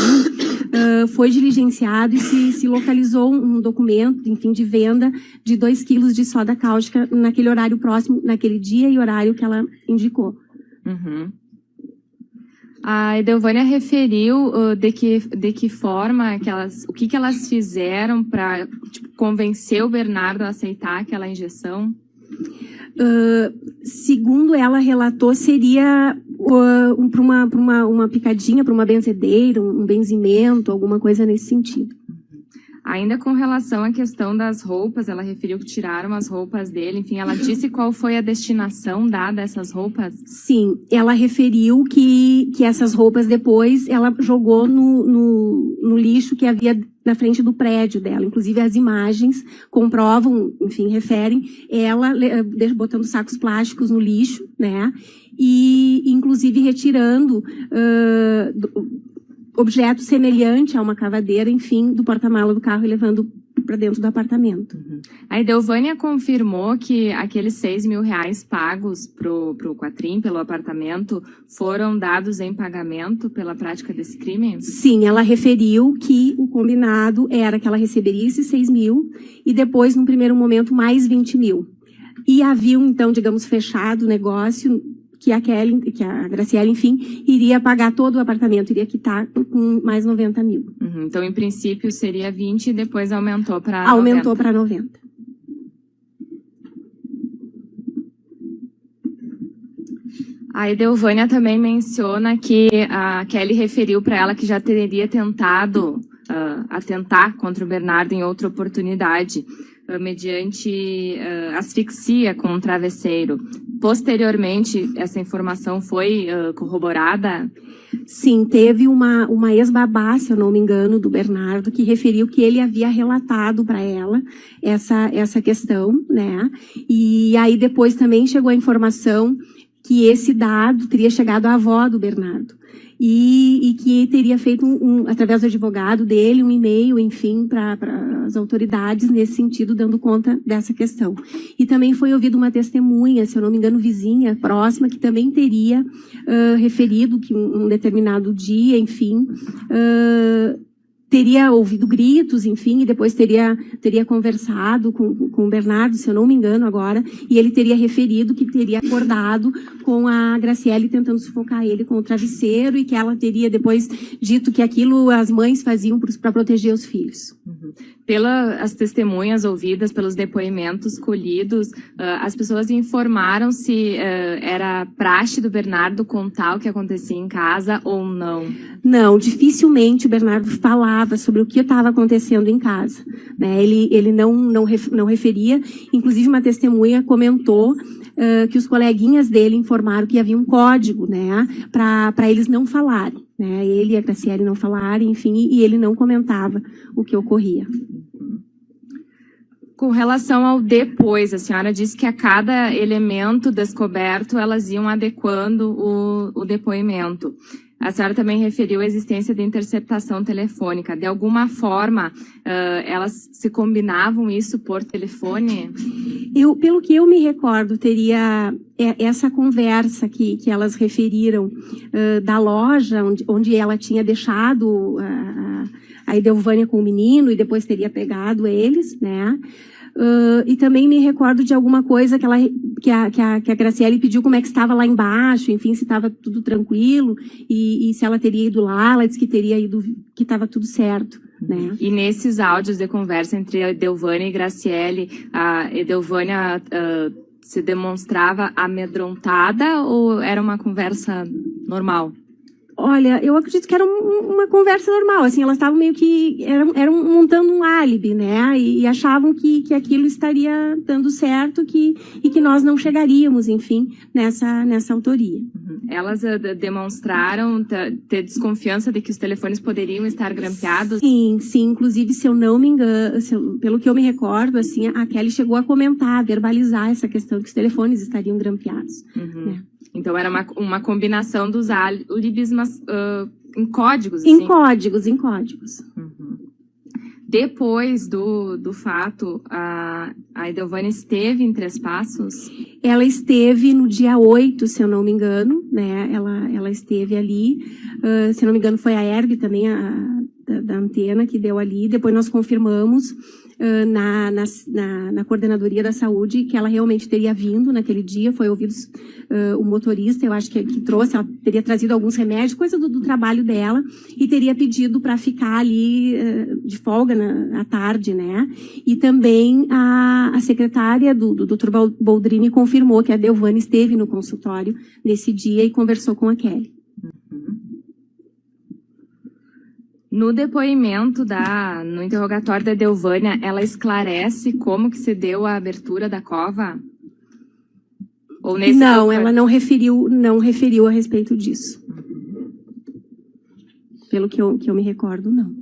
foi diligenciado e se localizou um documento, enfim, de venda de 2 quilos de soda cáustica naquele horário próximo, naquele dia e horário que ela indicou. Uhum. A Edelvânia referiu de que forma o que elas fizeram para convencer o Bernardo a aceitar aquela injeção? Segundo ela relatou, seria para uma picadinha, para uma benzedeira, um benzimento, alguma coisa nesse sentido. Ainda com relação à questão das roupas, ela referiu que tiraram as roupas dele, enfim, ela disse qual foi a destinação dada a essas roupas? Sim, ela referiu que essas roupas depois ela jogou no lixo que havia na frente do prédio dela. Inclusive as imagens comprovam, enfim, referem ela botando sacos plásticos no lixo, né? E inclusive retirando objeto semelhante a uma cavadeira, enfim, do porta-mala do carro e levando para dentro do apartamento. Uhum. A Edelvânia confirmou que aqueles R$6.000 pagos pro Quatrim, pelo apartamento, foram dados em pagamento pela prática desse crime? Sim, ela referiu que o combinado era que ela receberia esses 6 mil e depois, num primeiro momento, mais 20 mil. E havia, então, digamos, fechado o negócio que a Graciele, enfim, iria pagar todo o apartamento, iria quitar com mais 90 mil. Uhum, então, em princípio, seria 20 e depois aumentou para 90. Aumentou para 90. A Edelvânia também menciona que a Kelly referiu para ela que já teria tentado atentar contra o Bernardo em outra oportunidade, mediante asfixia com um travesseiro. Posteriormente, essa informação foi corroborada? Sim, teve uma ex-babá, se eu não me engano, do Bernardo, que referiu que ele havia relatado para ela essa questão, né? E aí depois também chegou a informação que esse dado teria chegado à avó do Bernardo. E que teria feito, através do advogado dele, um e-mail, enfim, para as autoridades nesse sentido, dando conta dessa questão. E também foi ouvida uma testemunha, se eu não me engano, vizinha, próxima, que também teria referido que um determinado dia, enfim, teria ouvido gritos, enfim, e depois teria conversado com o Bernardo, se eu não me engano agora, e ele teria referido que teria acordado com a Graciele tentando sufocar ele com o travesseiro e que ela teria depois dito que aquilo as mães faziam para proteger os filhos. Uhum. Pelas testemunhas ouvidas, pelos depoimentos colhidos, as pessoas informaram se era praxe do Bernardo contar o que acontecia em casa ou não? Não, dificilmente o Bernardo falava sobre o que estava acontecendo em casa, né? Ele não referia, inclusive uma testemunha comentou que os coleguinhas dele informaram que havia um código, né, para eles não falarem, né? Ele e a Graciele não falarem, enfim, e ele não comentava o que ocorria. Com relação ao depois, a senhora disse que a cada elemento descoberto elas iam adequando o depoimento. A senhora também referiu a existência de interceptação telefônica. De alguma forma, elas se combinavam isso por telefone? Pelo que eu me recordo, teria essa conversa que elas referiram da loja onde ela tinha deixado a Edelvânia com o menino e depois teria pegado eles, né? E também me recordo de alguma coisa que a Graciele pediu como é que estava lá embaixo, enfim, se estava tudo tranquilo e se ela teria ido lá, ela disse que teria ido, que estava tudo certo, né? E nesses áudios de conversa entre a Edelvânia e Graciele, a Edelvânia se demonstrava amedrontada ou era uma conversa normal? Olha, eu acredito que era uma conversa normal, assim, elas estavam meio que, eram montando um álibi, né, e achavam que aquilo estaria dando certo e que nós não chegaríamos, enfim, nessa autoria. Elas demonstraram ter desconfiança de que os telefones poderiam estar grampeados? Sim, inclusive, se eu não me engano, pelo que eu me recordo, assim, a Kelly chegou a comentar, a verbalizar essa questão de que os telefones estariam grampeados, né. Então, era uma combinação dos álibis, mas em códigos, assim? Em códigos. Depois do fato, a Edelvânia esteve em Três Passos? Ela esteve no dia 8, se eu não me engano, né? Ela esteve ali. Se eu não me engano, foi a Herb também, da Antena, que deu ali. Depois nós confirmamos na coordenadoria da saúde que ela realmente teria vindo naquele dia, foi ouvido o motorista, eu acho que trouxe, ela teria trazido alguns remédios, coisa do trabalho dela, e teria pedido para ficar ali de folga à tarde, né? E também a secretária do Dr. Boldrini confirmou que a Edelvânia esteve no consultório nesse dia e conversou com a Kelly. No depoimento no interrogatório da Edelvânia, ela esclarece como que se deu a abertura da cova? Ou nesse não, ela não referiu a respeito disso. Pelo que eu me recordo, não.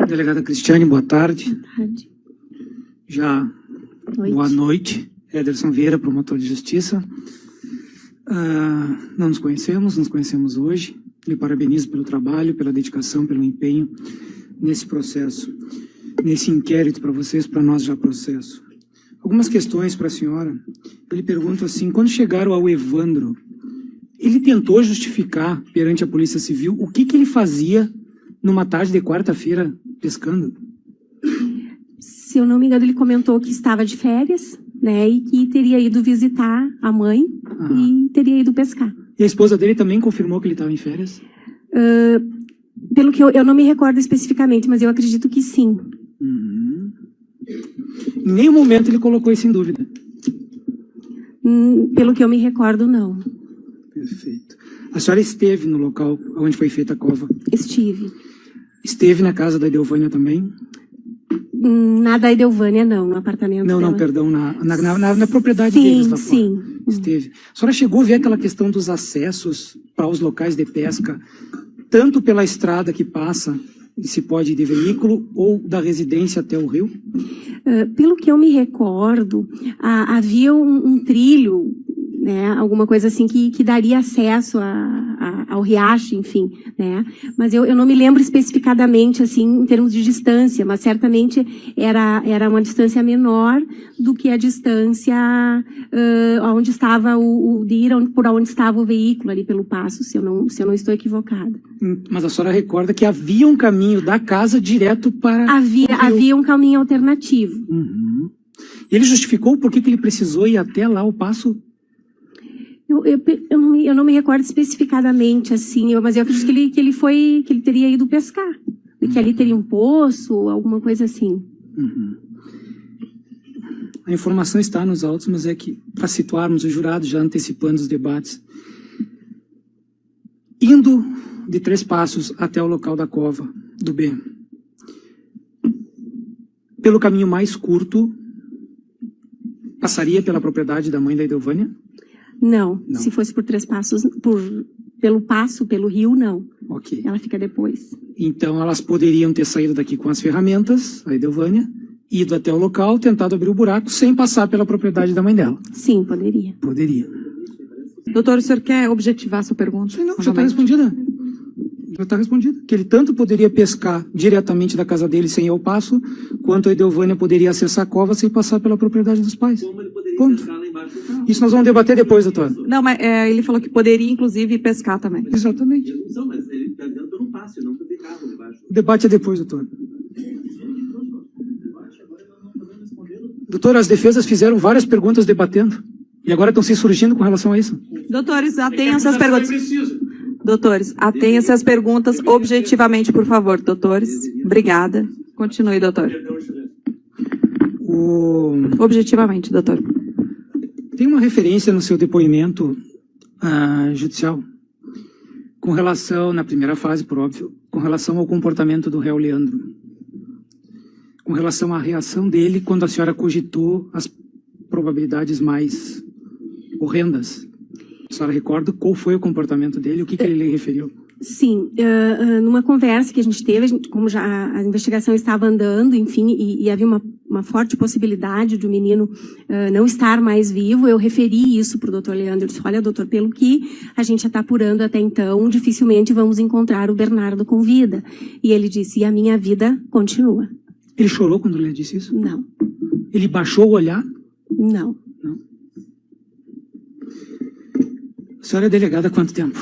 Delegada Cristiane, boa tarde. Boa tarde. Boa noite. Ederson Vieira, promotor de justiça. Não nos conhecemos hoje. Lhe parabenizo pelo trabalho, pela dedicação, pelo empenho nesse processo, nesse inquérito para vocês, para nós já processo. Algumas questões para a senhora. Eu lhe pergunto assim, quando chegaram ao Evandro, ele tentou justificar perante a Polícia Civil o que ele fazia numa tarde de quarta-feira pescando? Se eu não me engano, ele comentou que estava de férias, né, e que teria ido visitar a mãe e teria ido pescar. E a esposa dele também confirmou que ele estava em férias? Pelo que eu não me recordo especificamente, mas eu acredito que sim. Em nenhum momento ele colocou isso em dúvida? Pelo que eu me recordo, não. Perfeito. A senhora esteve no local onde foi feita a cova? Estive. Esteve na casa da Edelvânia também? Na da Edelvânia, não, no apartamento dela. Não, perdão, na propriedade deles lá fora. Sim. Esteve. A senhora chegou a ver aquela questão dos acessos para os locais de pesca, tanto pela estrada que passa, e se pode ir de veículo, ou da residência até o rio? Pelo que eu me recordo, havia um trilho, né, alguma coisa assim que daria acesso ao riacho, enfim, né, mas eu não me lembro especificadamente, assim, em termos de distância, mas certamente era uma distância menor do que a distância onde estava por onde estava o veículo ali pelo passo, se eu não estou equivocada. Mas a senhora recorda que havia um caminho da casa direto para... Havia um caminho alternativo. E ele justificou por que ele precisou ir até lá o passo? Eu não me recordo especificadamente, assim, mas eu acredito que ele teria ido pescar. Que ali teria um poço, alguma coisa assim. A informação está nos autos, mas é que, para situarmos o jurado, já antecipando os debates, indo de Três Passos até o local da cova do B, pelo caminho mais curto, passaria pela propriedade da mãe da Edelvânia? Não. Se fosse por Três Passos, pelo rio, não. Ok. Ela fica depois. Então, elas poderiam ter saído daqui com as ferramentas, a Edelvânia, ido até o local, tentado abrir o buraco, sem passar pela propriedade da mãe dela? Sim, poderia. Poderia. Doutor, o senhor quer objetivar a sua pergunta? Não, já está respondida. Já está respondida. Que ele tanto poderia pescar diretamente da casa dele sem ir ao passo, quanto a Edelvânia poderia acessar a cova sem passar pela propriedade dos pais. Ponto. Isso nós vamos debater depois, doutor. Não, mas ele falou que poderia, inclusive, pescar também. Exatamente. Mas ele está dizendo pelo passe, não para ter carro debaixo. O debate é depois, doutor. Doutor, as defesas fizeram várias perguntas debatendo. E agora estão se surgindo com relação a isso. Doutores, atenham-se às perguntas. Doutores, atenham-se às perguntas objetivamente, por favor, doutores. Obrigada. Continue, doutor. Objetivamente, doutor. Tem uma referência no seu depoimento judicial com relação, na primeira fase, por óbvio, com relação ao comportamento do réu Leandro. Com relação à reação dele quando a senhora cogitou as probabilidades mais horrendas. A senhora recorda qual foi o comportamento dele, o que ele lhe referiu? Sim, numa conversa que a gente teve, como já a investigação estava andando, enfim, e havia uma forte possibilidade de o menino não estar mais vivo, eu referi isso para o doutor Leandro. Eu disse, olha, doutor, pelo que a gente já está apurando até então, dificilmente vamos encontrar o Bernardo com vida. E ele disse, e a minha vida continua. Ele chorou quando ele disse isso? Não. Ele baixou o olhar? Não. Não. A senhora é delegada há quanto tempo?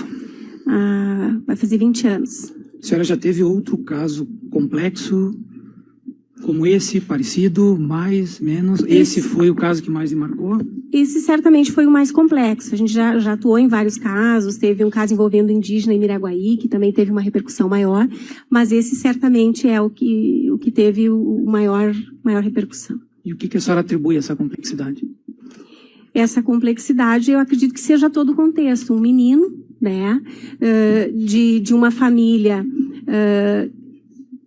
Vai fazer 20 anos. A senhora já teve outro caso complexo, como esse, parecido, mais, menos? Esse foi o caso que mais lhe marcou? Esse certamente foi o mais complexo. A gente já atuou em vários casos, teve um caso envolvendo indígena em Miraguaí, que também teve uma repercussão maior, mas esse certamente é o que teve o maior repercussão. E o que a senhora atribui a essa complexidade? Essa complexidade, eu acredito que seja todo o contexto. Um menino, né, de uma família,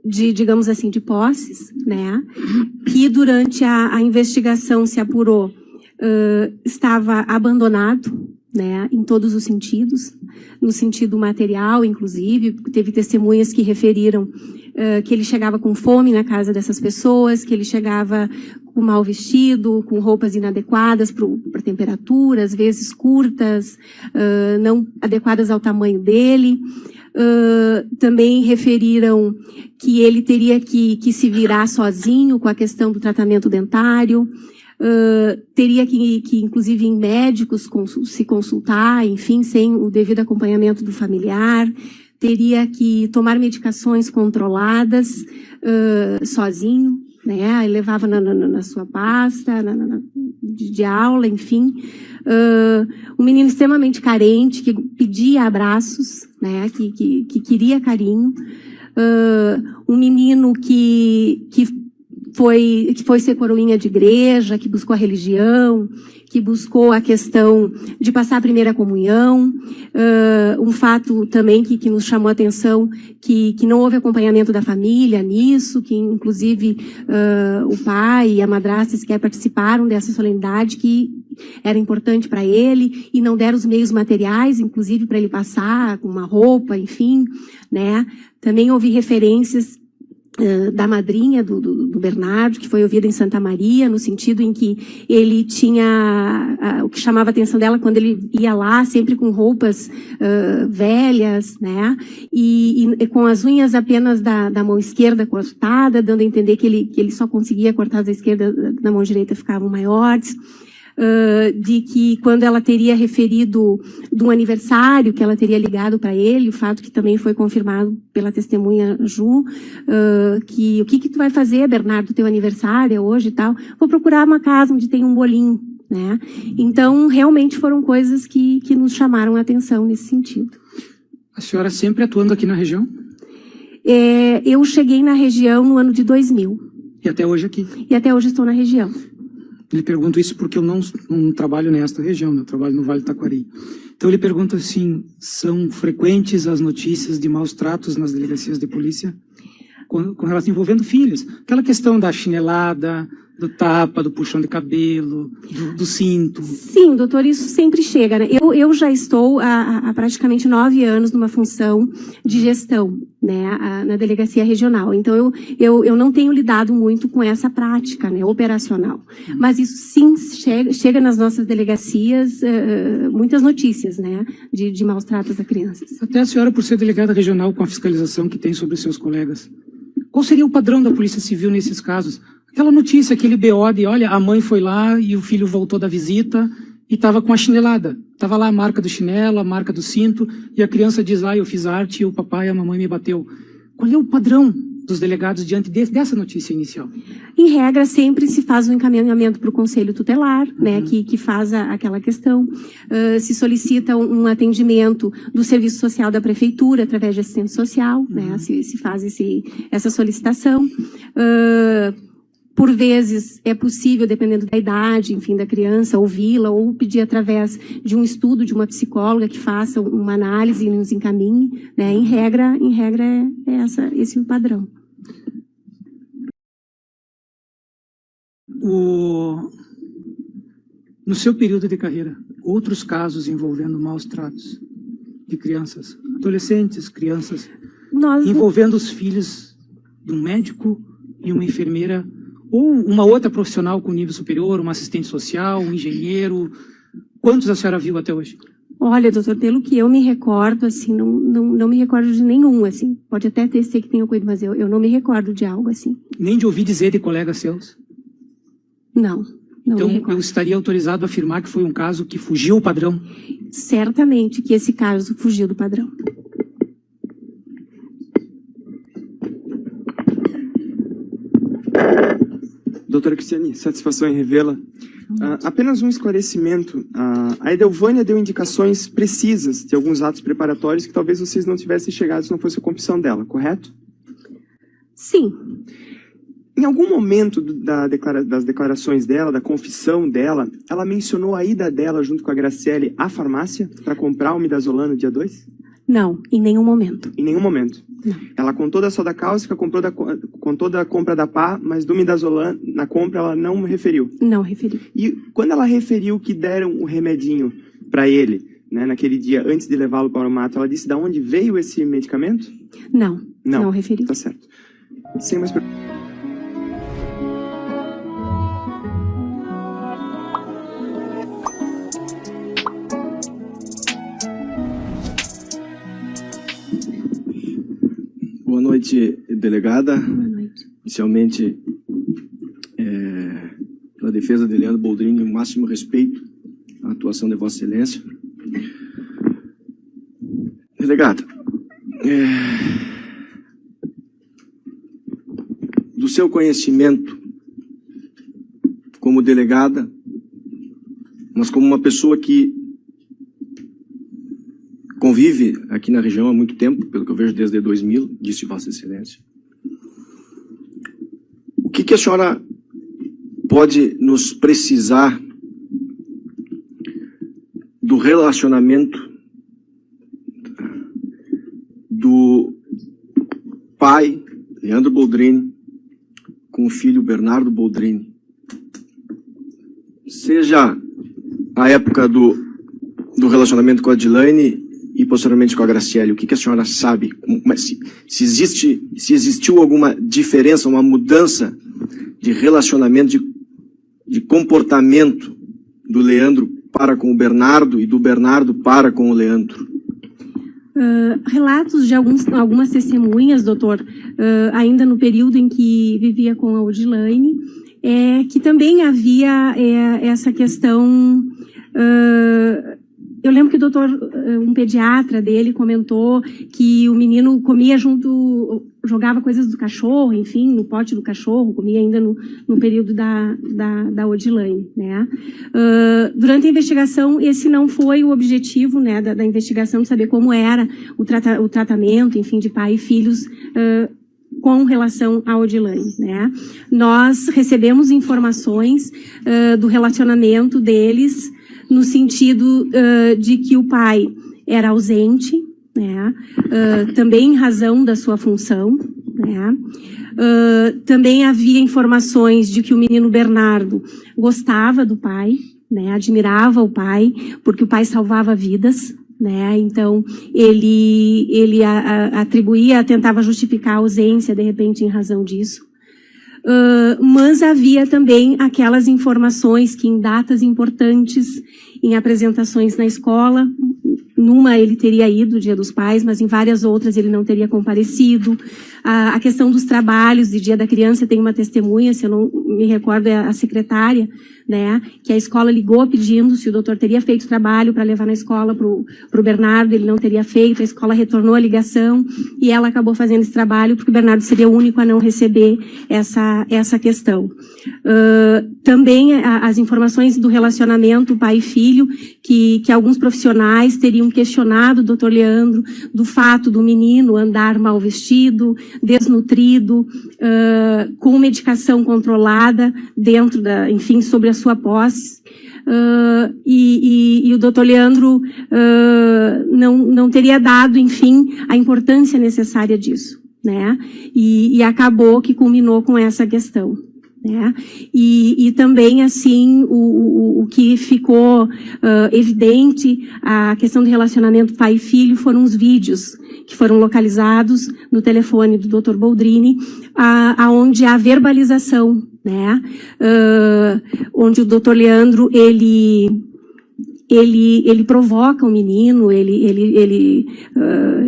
digamos assim, de posses, né, que durante a investigação se apurou, estava abandonado, né, em todos os sentidos, no sentido material, inclusive, teve testemunhas que referiram que ele chegava com fome na casa dessas pessoas, que ele chegava com mal vestido, com roupas inadequadas para temperatura, às vezes curtas, não adequadas ao tamanho dele. Também referiram que ele teria que se virar sozinho com a questão do tratamento dentário, teria que inclusive em médicos se consultar, enfim, sem o devido acompanhamento do familiar, teria que tomar medicações controladas sozinho, né? Ele levava na sua pasta, de aula, enfim. Um menino extremamente carente, que pedia abraços, né? Que queria carinho. Um menino que foi ser coroinha de igreja, que buscou a religião, que buscou a questão de passar a primeira comunhão. Um fato também que nos chamou a atenção, que não houve acompanhamento da família nisso, que inclusive o pai e a madrasta sequer participaram dessa solenidade, que era importante para ele, e não deram os meios materiais, inclusive para ele passar com uma roupa, enfim, né? Também houve referências da madrinha do Bernardo, que foi ouvida em Santa Maria, no sentido em que ele tinha, o que chamava a atenção dela quando ele ia lá, sempre com roupas velhas, né, e com as unhas apenas da mão esquerda cortada, dando a entender que ele só conseguia cortar as da esquerda, da mão direita ficavam maiores. De que quando ela teria referido de um aniversário que ela teria ligado para ele, o fato que também foi confirmado pela testemunha Ju, que o que tu vai fazer, Bernardo, teu aniversário é hoje e tal? Vou procurar uma casa onde tem um bolinho, né? Então, realmente foram coisas que nos chamaram a atenção nesse sentido. A senhora sempre atuando aqui na região? Eu cheguei na região no ano de 2000. E até hoje aqui? E até hoje estou na região. Lhe pergunto isso porque eu não trabalho nesta região, eu trabalho no Vale do Taquari. Então, ele pergunta assim, são frequentes as notícias de maus tratos nas delegacias de polícia com relação envolvendo filhos? Aquela questão da chinelada, Do tapa, do puxão de cabelo, do cinto? Sim, doutor, isso sempre chega, né? Eu já estou há praticamente 9 anos numa função de gestão, né, na delegacia regional. Então, eu não tenho lidado muito com essa prática, né, operacional. Mas isso sim chega nas nossas delegacias, muitas notícias, né, de maus tratos a crianças. Até a senhora, por ser delegada regional, com a fiscalização que tem sobre os seus colegas, qual seria o padrão da Polícia Civil nesses casos? Aquela notícia, aquele BO de, olha, a mãe foi lá e o filho voltou da visita e estava com a chinelada. Estava lá a marca do chinelo, a marca do cinto, e a criança diz, eu fiz arte e o papai e a mamãe me bateu. Qual é o padrão dos delegados diante dessa notícia inicial? Em regra, sempre se faz um encaminhamento para o Conselho Tutelar, né, que faz aquela questão. Se solicita um atendimento do Serviço Social da Prefeitura, através de assistente social, né, se faz essa solicitação. Por vezes é possível, dependendo da idade, enfim, da criança, ouvi-la ou pedir através de um estudo de uma psicóloga que faça uma análise e nos encaminhe, né? Em regra esse é o padrão. No seu período de carreira, outros casos envolvendo maus tratos de crianças, adolescentes, crianças, envolvendo os filhos de um médico e uma enfermeira, ou uma outra profissional com nível superior, uma assistente social, um engenheiro, quantos a senhora viu até hoje? Olha, doutor, pelo que eu me recordo, assim, não me recordo de nenhum, assim. Pode até ser que tenha ocorrido, mas eu não me recordo de algo assim. Nem de ouvir dizer de colegas seus? Não então, me recordo. Eu estaria autorizado a afirmar que foi um caso que fugiu o padrão? Certamente que esse caso fugiu do padrão. Doutora Cristiane, satisfação em revê-la. Apenas um esclarecimento. A Edelvânia deu indicações precisas de alguns atos preparatórios que talvez vocês não tivessem chegado se não fosse a confissão dela, correto? Sim. Em algum momento das declarações dela, da confissão dela, ela mencionou a ida dela junto com a Graciele à farmácia para comprar o midazolam no dia 2? Não, em nenhum momento. Em nenhum momento? Não. Ela contou da soda cáustica, contou da compra da pá, mas do midazolam, na compra, ela não referiu? Não referiu. E quando ela referiu que deram um remedinho para ele, né, naquele dia, antes de levá-lo para o mato, ela disse de onde veio esse medicamento? Não referiu. Tá certo. Sem mais perguntas. Boa noite, delegada. Boa noite. Inicialmente, pela defesa de Leandro Boldrini, o máximo respeito à atuação de Vossa Excelência. Delegada, do seu conhecimento como delegada, mas como uma pessoa que convive aqui na região há muito tempo, pelo que eu vejo desde 2000, disse Vossa Excelência. O que a senhora pode nos precisar do relacionamento do pai, Leandro Boldrini, com o filho Bernardo Boldrini? Seja a época do relacionamento com a Adilane e posteriormente com a Graciele, o que a senhora sabe? Se existiu alguma diferença, uma mudança de relacionamento, de comportamento do Leandro para com o Bernardo e do Bernardo para com o Leandro? Relatos de algumas testemunhas, doutor, ainda no período em que vivia com a Odilane, que também havia essa questão. Eu lembro que o doutor, um pediatra dele, comentou que o menino comia junto, jogava coisas do cachorro, enfim, no pote do cachorro, comia ainda no período da Odilane, né? Durante a investigação, esse não foi o objetivo, né, da investigação, de saber como era o tratamento, enfim, de pai e filhos, com relação à Odilane, né? Nós recebemos informações do relacionamento deles, no sentido de que o pai era ausente, né? Também em razão da sua função, né? Também havia informações de que o menino Bernardo gostava do pai, né? Admirava o pai, porque o pai salvava vidas, né? Então, ele atribuía, tentava justificar a ausência, de repente, em razão disso. Mas havia também aquelas informações que em datas importantes, em apresentações na escola, numa ele teria ido, Dia dos Pais, mas em várias outras ele não teria comparecido. A questão dos trabalhos de Dia da Criança, tem uma testemunha, se eu não me recordo, é a secretária, né, que a escola ligou pedindo se o doutor teria feito trabalho para levar na escola para o Bernardo, ele não teria feito, a escola retornou a ligação e ela acabou fazendo esse trabalho porque o Bernardo seria o único a não receber essa questão. Também as informações do relacionamento pai e filho, que alguns profissionais teriam questionado o doutor Leandro do fato do menino andar mal vestido, desnutrido, com medicação controlada dentro enfim, sobre a sua posse. E o doutor Leandro não teria dado, enfim, a importância necessária disso, né? E acabou que culminou com essa questão, né? E também, assim, o que ficou evidente, a questão do relacionamento pai e filho, foram os vídeos que foram localizados no telefone do Dr. Boldrini, aonde há verbalização, né? Onde o Dr. Leandro, ele provoca o menino,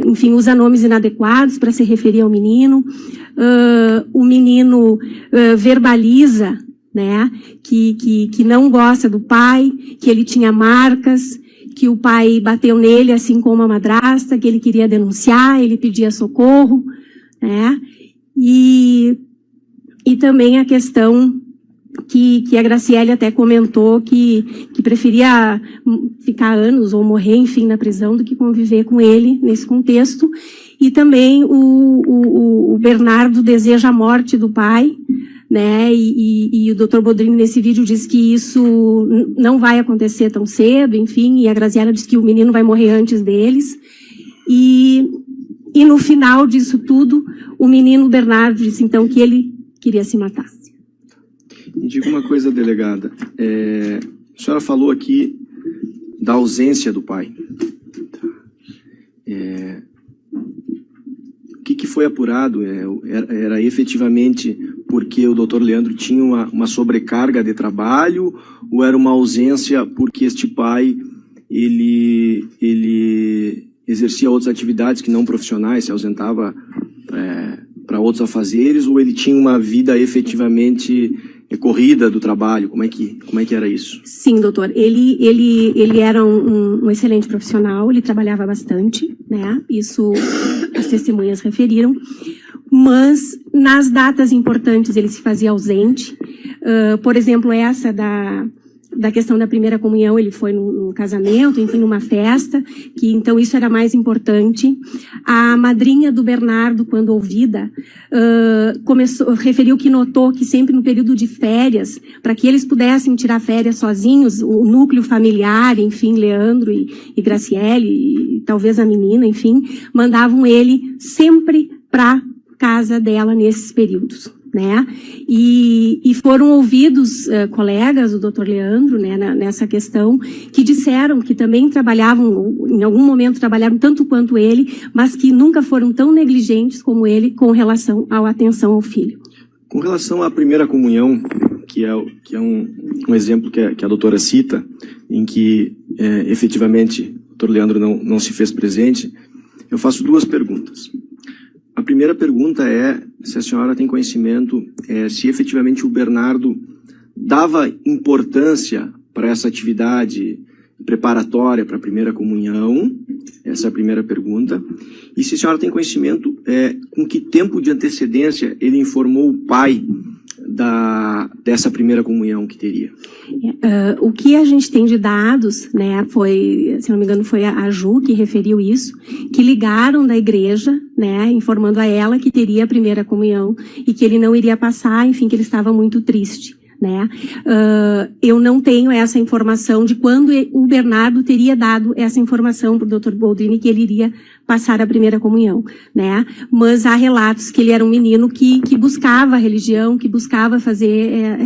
enfim, usa nomes inadequados para se referir ao menino. O menino verbaliza, né, que não gosta do pai, que ele tinha marcas, que o pai bateu nele assim como a madrasta, que ele queria denunciar, ele pedia socorro, né? E também a questão que a Graciele até comentou que preferia ficar anos ou morrer, enfim, na prisão do que conviver com ele nesse contexto. E também o Bernardo deseja a morte do pai, né? E o Dr. Boldrini nesse vídeo diz que isso não vai acontecer tão cedo, enfim, e a Graziela diz que o menino vai morrer antes deles. E no final disso tudo, o menino Bernardo disse então que ele queria se matar. Me diga uma coisa, delegada. A senhora falou aqui da ausência do pai. O que foi apurado? Era efetivamente porque o doutor Leandro tinha uma sobrecarga de trabalho, ou era uma ausência porque este pai ele exercia outras atividades que não profissionais, se ausentava para outros afazeres, ou ele tinha uma vida efetivamente corrida do trabalho? Como é que era isso? Sim, doutor. Ele era um excelente profissional, ele trabalhava bastante, né? Isso as testemunhas referiram. Mas nas datas importantes ele se fazia ausente. Por exemplo, essa da questão da primeira comunhão, ele foi num casamento, enfim, numa festa, que então isso era mais importante. A madrinha do Bernardo, quando ouvida, referiu que notou que sempre no período de férias, para que eles pudessem tirar férias sozinhos, o núcleo familiar, enfim, Leandro e Graciele, e talvez a menina, enfim, mandavam ele sempre para casa dela nesses períodos, né? E foram ouvidos colegas do Dr. Leandro, né, nessa questão, que disseram que também trabalhavam, em algum momento trabalharam tanto quanto ele, mas que nunca foram tão negligentes como ele com relação à atenção ao filho. Com relação à primeira comunhão, que é um exemplo que a doutora cita, em que efetivamente o Dr. Leandro não se fez presente, eu faço duas perguntas. A primeira pergunta é se a senhora tem conhecimento se efetivamente o Bernardo dava importância para essa atividade preparatória para a primeira comunhão. Essa é a primeira pergunta. E se a senhora tem conhecimento com que tempo de antecedência ele informou o pai dessa primeira comunhão que teria? O que a gente tem de dados, né, foi, se não me engano, foi a Ju que referiu isso, que ligaram da igreja, né, informando a ela que teria a primeira comunhão e que ele não iria passar, enfim, que ele estava muito triste, né. Eu não tenho essa informação de quando o Bernardo teria dado essa informação para o Dr. Boldrini que ele iria passar a primeira comunhão, né? Mas há relatos que ele era um menino que buscava a religião, que buscava fazer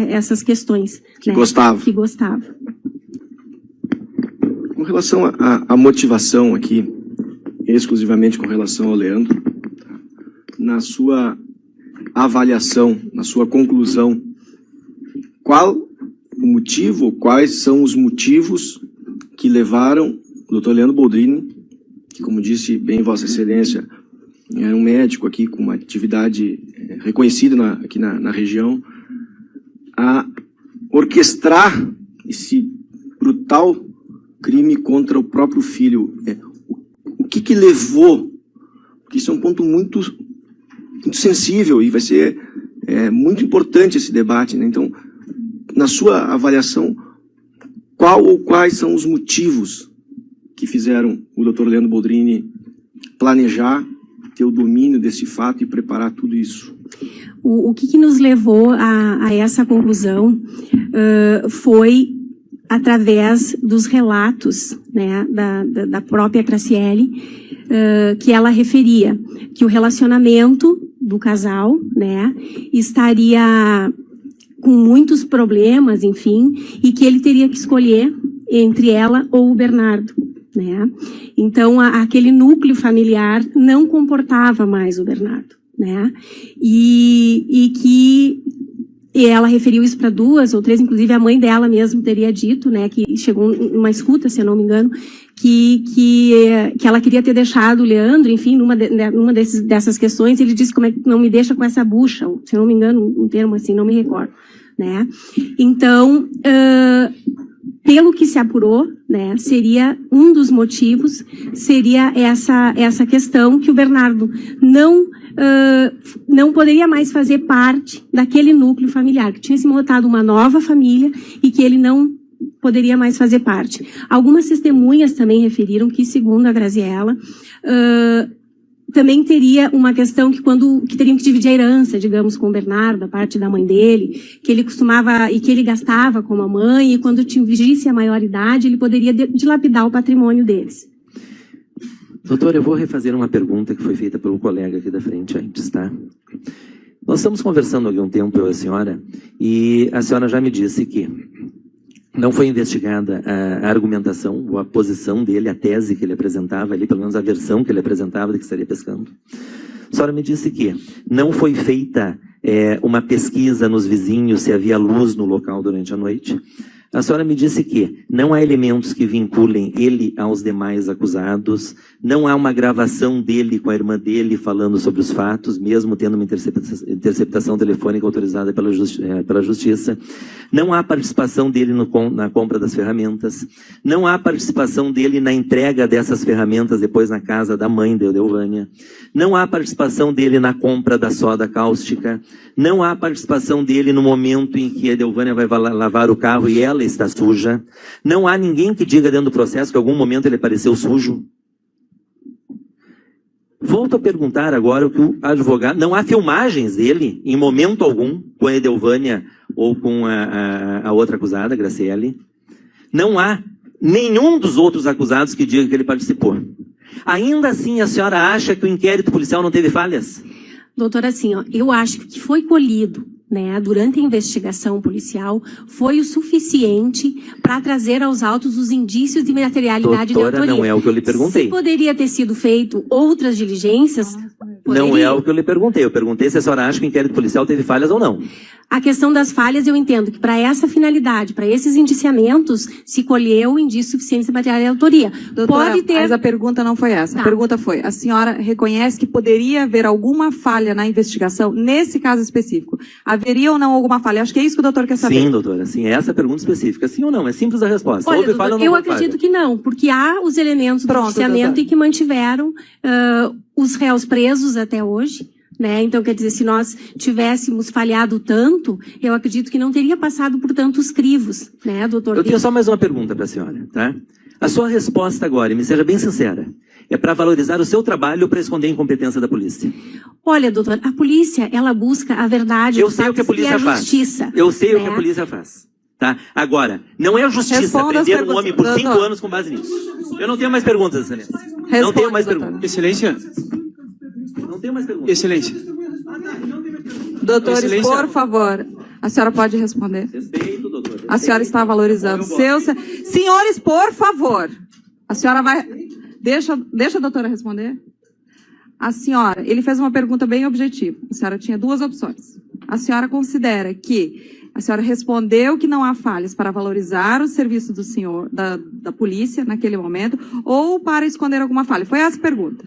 essas questões. Que né? gostava. Que gostava. Com relação à motivação aqui, exclusivamente com relação ao Leandro, na sua avaliação, na sua conclusão, qual o motivo, quais são os motivos que levaram o Dr. Leandro Boldrini, que, como disse bem Vossa Excelência, era um médico aqui com uma atividade reconhecida aqui na região, a orquestrar esse brutal crime contra o próprio filho. O que levou? Porque isso é um ponto muito sensível e vai ser muito importante esse debate, né? Então, na sua avaliação, qual ou quais são os motivos que fizeram o Dr. Leandro Boldrini planejar, ter o domínio desse fato e preparar tudo isso? O que nos levou a essa conclusão foi através dos relatos, né, da própria Graciele, que ela referia que o relacionamento do casal, né, estaria com muitos problemas, enfim, e que ele teria que escolher entre ela ou o Bernardo, né? Então, aquele núcleo familiar não comportava mais o Bernardo, né? E ela referiu isso para 2 ou 3, inclusive a mãe dela mesmo teria dito, né, que chegou numa escuta, se eu não me engano, que ela queria ter deixado o Leandro, enfim, numa dessas questões, ele disse, como é que não me deixa com essa bucha, se eu não me engano, um termo assim, não me recordo, né? Então, pelo que se apurou, né, seria um dos motivos, seria essa questão que o Bernardo não poderia mais fazer parte daquele núcleo familiar, que tinha se montado uma nova família e que ele não poderia mais fazer parte. Algumas testemunhas também referiram que, segundo a Graziella, também teria uma questão que teriam que dividir a herança, digamos, com o Bernardo, a parte da mãe dele, que ele costumava e que ele gastava com a mãe, e quando atingisse a maioridade, ele poderia dilapidar o patrimônio deles. Doutor, eu vou refazer uma pergunta que foi feita pelo colega aqui da frente antes, tá? Nós estamos conversando há algum tempo, eu e a senhora, e a senhora já me disse que não foi investigada a argumentação, ou a posição dele, a tese que ele apresentava ali, pelo menos a versão que ele apresentava de que estaria pescando. A senhora me disse que não foi feita uma pesquisa nos vizinhos se havia luz no local durante a noite. A senhora me disse que não há elementos que vinculem ele aos demais acusados, não há uma gravação dele com a irmã dele falando sobre os fatos, mesmo tendo uma interceptação telefônica autorizada pela Justiça, não há participação dele na compra das ferramentas, não há participação dele na entrega dessas ferramentas depois na casa da mãe de Edelvânia, não há participação dele na compra da soda cáustica, não há participação dele no momento em que a Edelvânia vai lavar o carro e ela está suja. Não há ninguém que diga dentro do processo que em algum momento ele apareceu sujo. Volto a perguntar agora o que o advogado... Não há filmagens dele, em momento algum, com a Edelvânia ou com a outra acusada, Graciele. Não há nenhum dos outros acusados que diga que ele participou. Ainda assim, a senhora acha que o inquérito policial não teve falhas? Doutora, assim, eu acho que foi colhido, né, durante a investigação policial, foi o suficiente para trazer aos autos os indícios de materialidade de autoria. Não é o que eu lhe perguntei. Se poderia ter sido feito outras diligências... Poderia. Não é o que eu lhe perguntei. Eu perguntei se a senhora acha que o inquérito policial teve falhas ou não. A questão das falhas, eu entendo que para essa finalidade, para esses indiciamentos, se colheu indício suficiente de material de autoria. Doutora, pode ter... mas a pergunta não foi essa. Tá. A pergunta foi, a senhora reconhece que poderia haver alguma falha na investigação, nesse caso específico? Haveria ou não alguma falha? Acho que é isso que o doutor quer saber. Sim, doutora, sim, é essa a pergunta específica. Sim ou não? É simples a resposta. Olha, houve doutor, falha ou não eu houve acredito falha? que não, porque há os elementos do indiciamento doutora. e que mantiveram os réus presos até hoje. Né? Então, quer dizer, se nós tivéssemos falhado tanto, eu acredito que não teria passado por tantos crivos, né, doutor? Eu tenho só mais uma pergunta para a senhora, tá? A sua resposta agora, e me seja bem sincera, é para valorizar o seu trabalho ou para esconder a incompetência da polícia? Olha, doutor, a polícia, ela busca a verdade. Eu sei o que a polícia faz. Justiça, Eu sei né? o que a polícia faz. Tá? Agora, não é justiça Responda as prender um perguntas, homem por 5 doutor. anos com base nisso. Eu não tenho mais perguntas, excelência. Não tenho mais doutora. pergunta. Excelência, Não tenho mais pergunta. excelência. Doutores, Excelência. por favor, a senhora pode responder. Respeito, doutor. A senhora está valorizando seus... Senhores, por favor, a senhora vai... Deixa a doutora responder. A senhora, ele fez uma pergunta bem objetiva. A senhora tinha duas opções. A senhora considera que a senhora respondeu que não há falhas para valorizar o serviço do senhor, da polícia naquele momento, ou para esconder alguma falha? Foi essa a pergunta.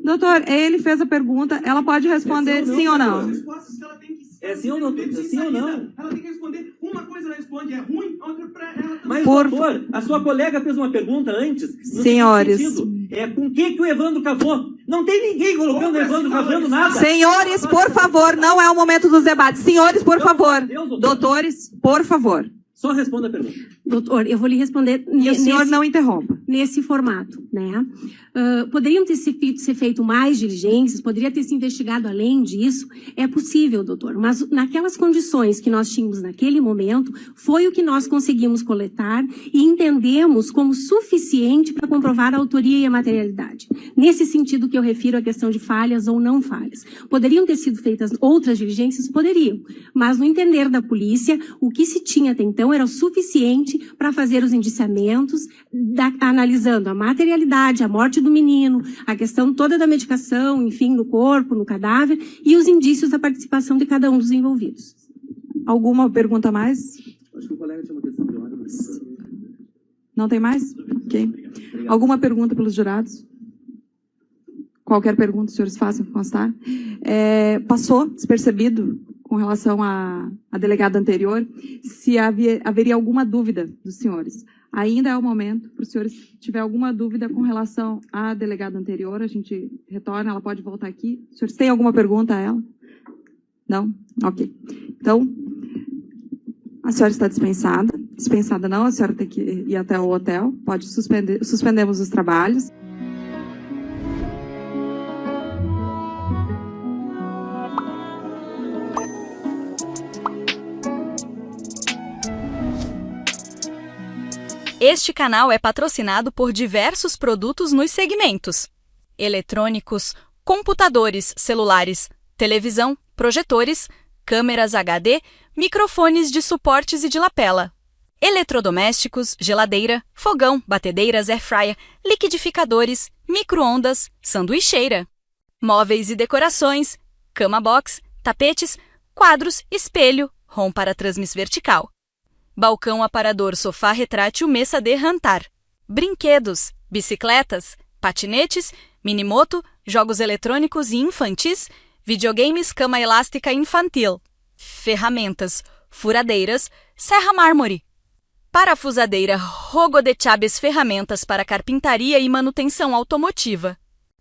Doutor, ele fez a pergunta, ela pode responder sim ou não? Respostas que ela tem que É sim ou não? tem que ser Sim ou não? saída. Ela tem que responder. Uma coisa ela responde é ruim, a outra pra ela também. Mas, Por- doutor, a sua colega fez uma pergunta antes. no Senhores. seguinte sentido, com que o Evandro cavou? Não tem ninguém colocando o Evandro cavando nada. Senhores, por favor, não é o momento dos debates. Senhores, por favor. Doutores, por favor. Só responda a pergunta. Doutor, eu vou lhe responder E o senhor nesse, não interrompa. nesse formato, né? Poderiam ter ser feito mais diligências, poderia ter se investigado além disso, é possível, doutor, mas naquelas condições que nós tínhamos naquele momento, foi o que nós conseguimos coletar e entendemos como suficiente para comprovar a autoria e a materialidade. Nesse sentido que eu refiro à questão de falhas ou não falhas. Poderiam ter sido feitas outras diligências? Poderiam, mas no entender da polícia, o que se tinha até então era o suficiente para fazer os indiciamentos, analisando a materialidade, a morte do menino, a questão toda da medicação, enfim, no corpo, no cadáver, e os indícios da participação de cada um dos envolvidos. Alguma pergunta a mais? Acho que o colega tinha uma questão de ordem. Não tem mais? Ok. Alguma pergunta pelos jurados? Qualquer pergunta, os senhores façam constar. Passou despercebido com relação à delegada anterior, se haveria alguma dúvida dos senhores. Ainda é o momento para os senhores, se tiver alguma dúvida com relação à delegada anterior, a gente retorna, ela pode voltar aqui. Os senhores têm alguma pergunta a ela? Não? Ok. Então, a senhora está dispensada. Dispensada não, a senhora tem que ir até o hotel. Pode suspender, suspendemos os trabalhos. Este canal é patrocinado por diversos produtos nos segmentos: eletrônicos, computadores, celulares, televisão, projetores, câmeras HD, microfones de suportes e de lapela, eletrodomésticos, geladeira, fogão, batedeiras, airfryer, liquidificadores, micro-ondas, sanduicheira, móveis e decorações, cama box, tapetes, quadros, espelho, ROM para transmissão vertical, balcão aparador sofá retrátil mesa de jantar, brinquedos, bicicletas, patinetes, minimoto, jogos eletrônicos e infantis, videogames, cama elástica infantil, ferramentas, furadeiras, serra mármore, parafusadeira, rogo de chaves, ferramentas para carpintaria e manutenção automotiva,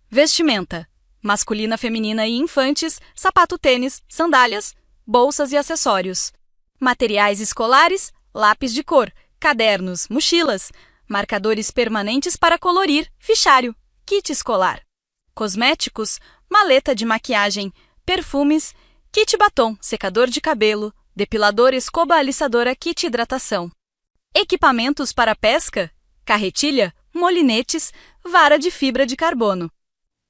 vestimenta, masculina, feminina e infantes, sapato, tênis, sandálias, bolsas e acessórios, materiais escolares, lápis de cor, cadernos, mochilas, marcadores permanentes para colorir, fichário, kit escolar, cosméticos, maleta de maquiagem, perfumes, kit batom, secador de cabelo, depilador, escova alissadora, kit hidratação, equipamentos para pesca, carretilha, molinetes, vara de fibra de carbono,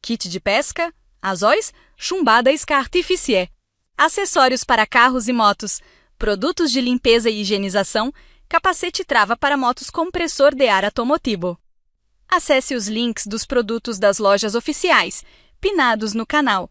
kit de pesca, anzóis, chumbada isca artificier, acessórios para carros e motos, produtos de limpeza e higienização, capacete trava para motos, compressor de ar automotivo. Acesse os links dos produtos das lojas oficiais, pinados no canal.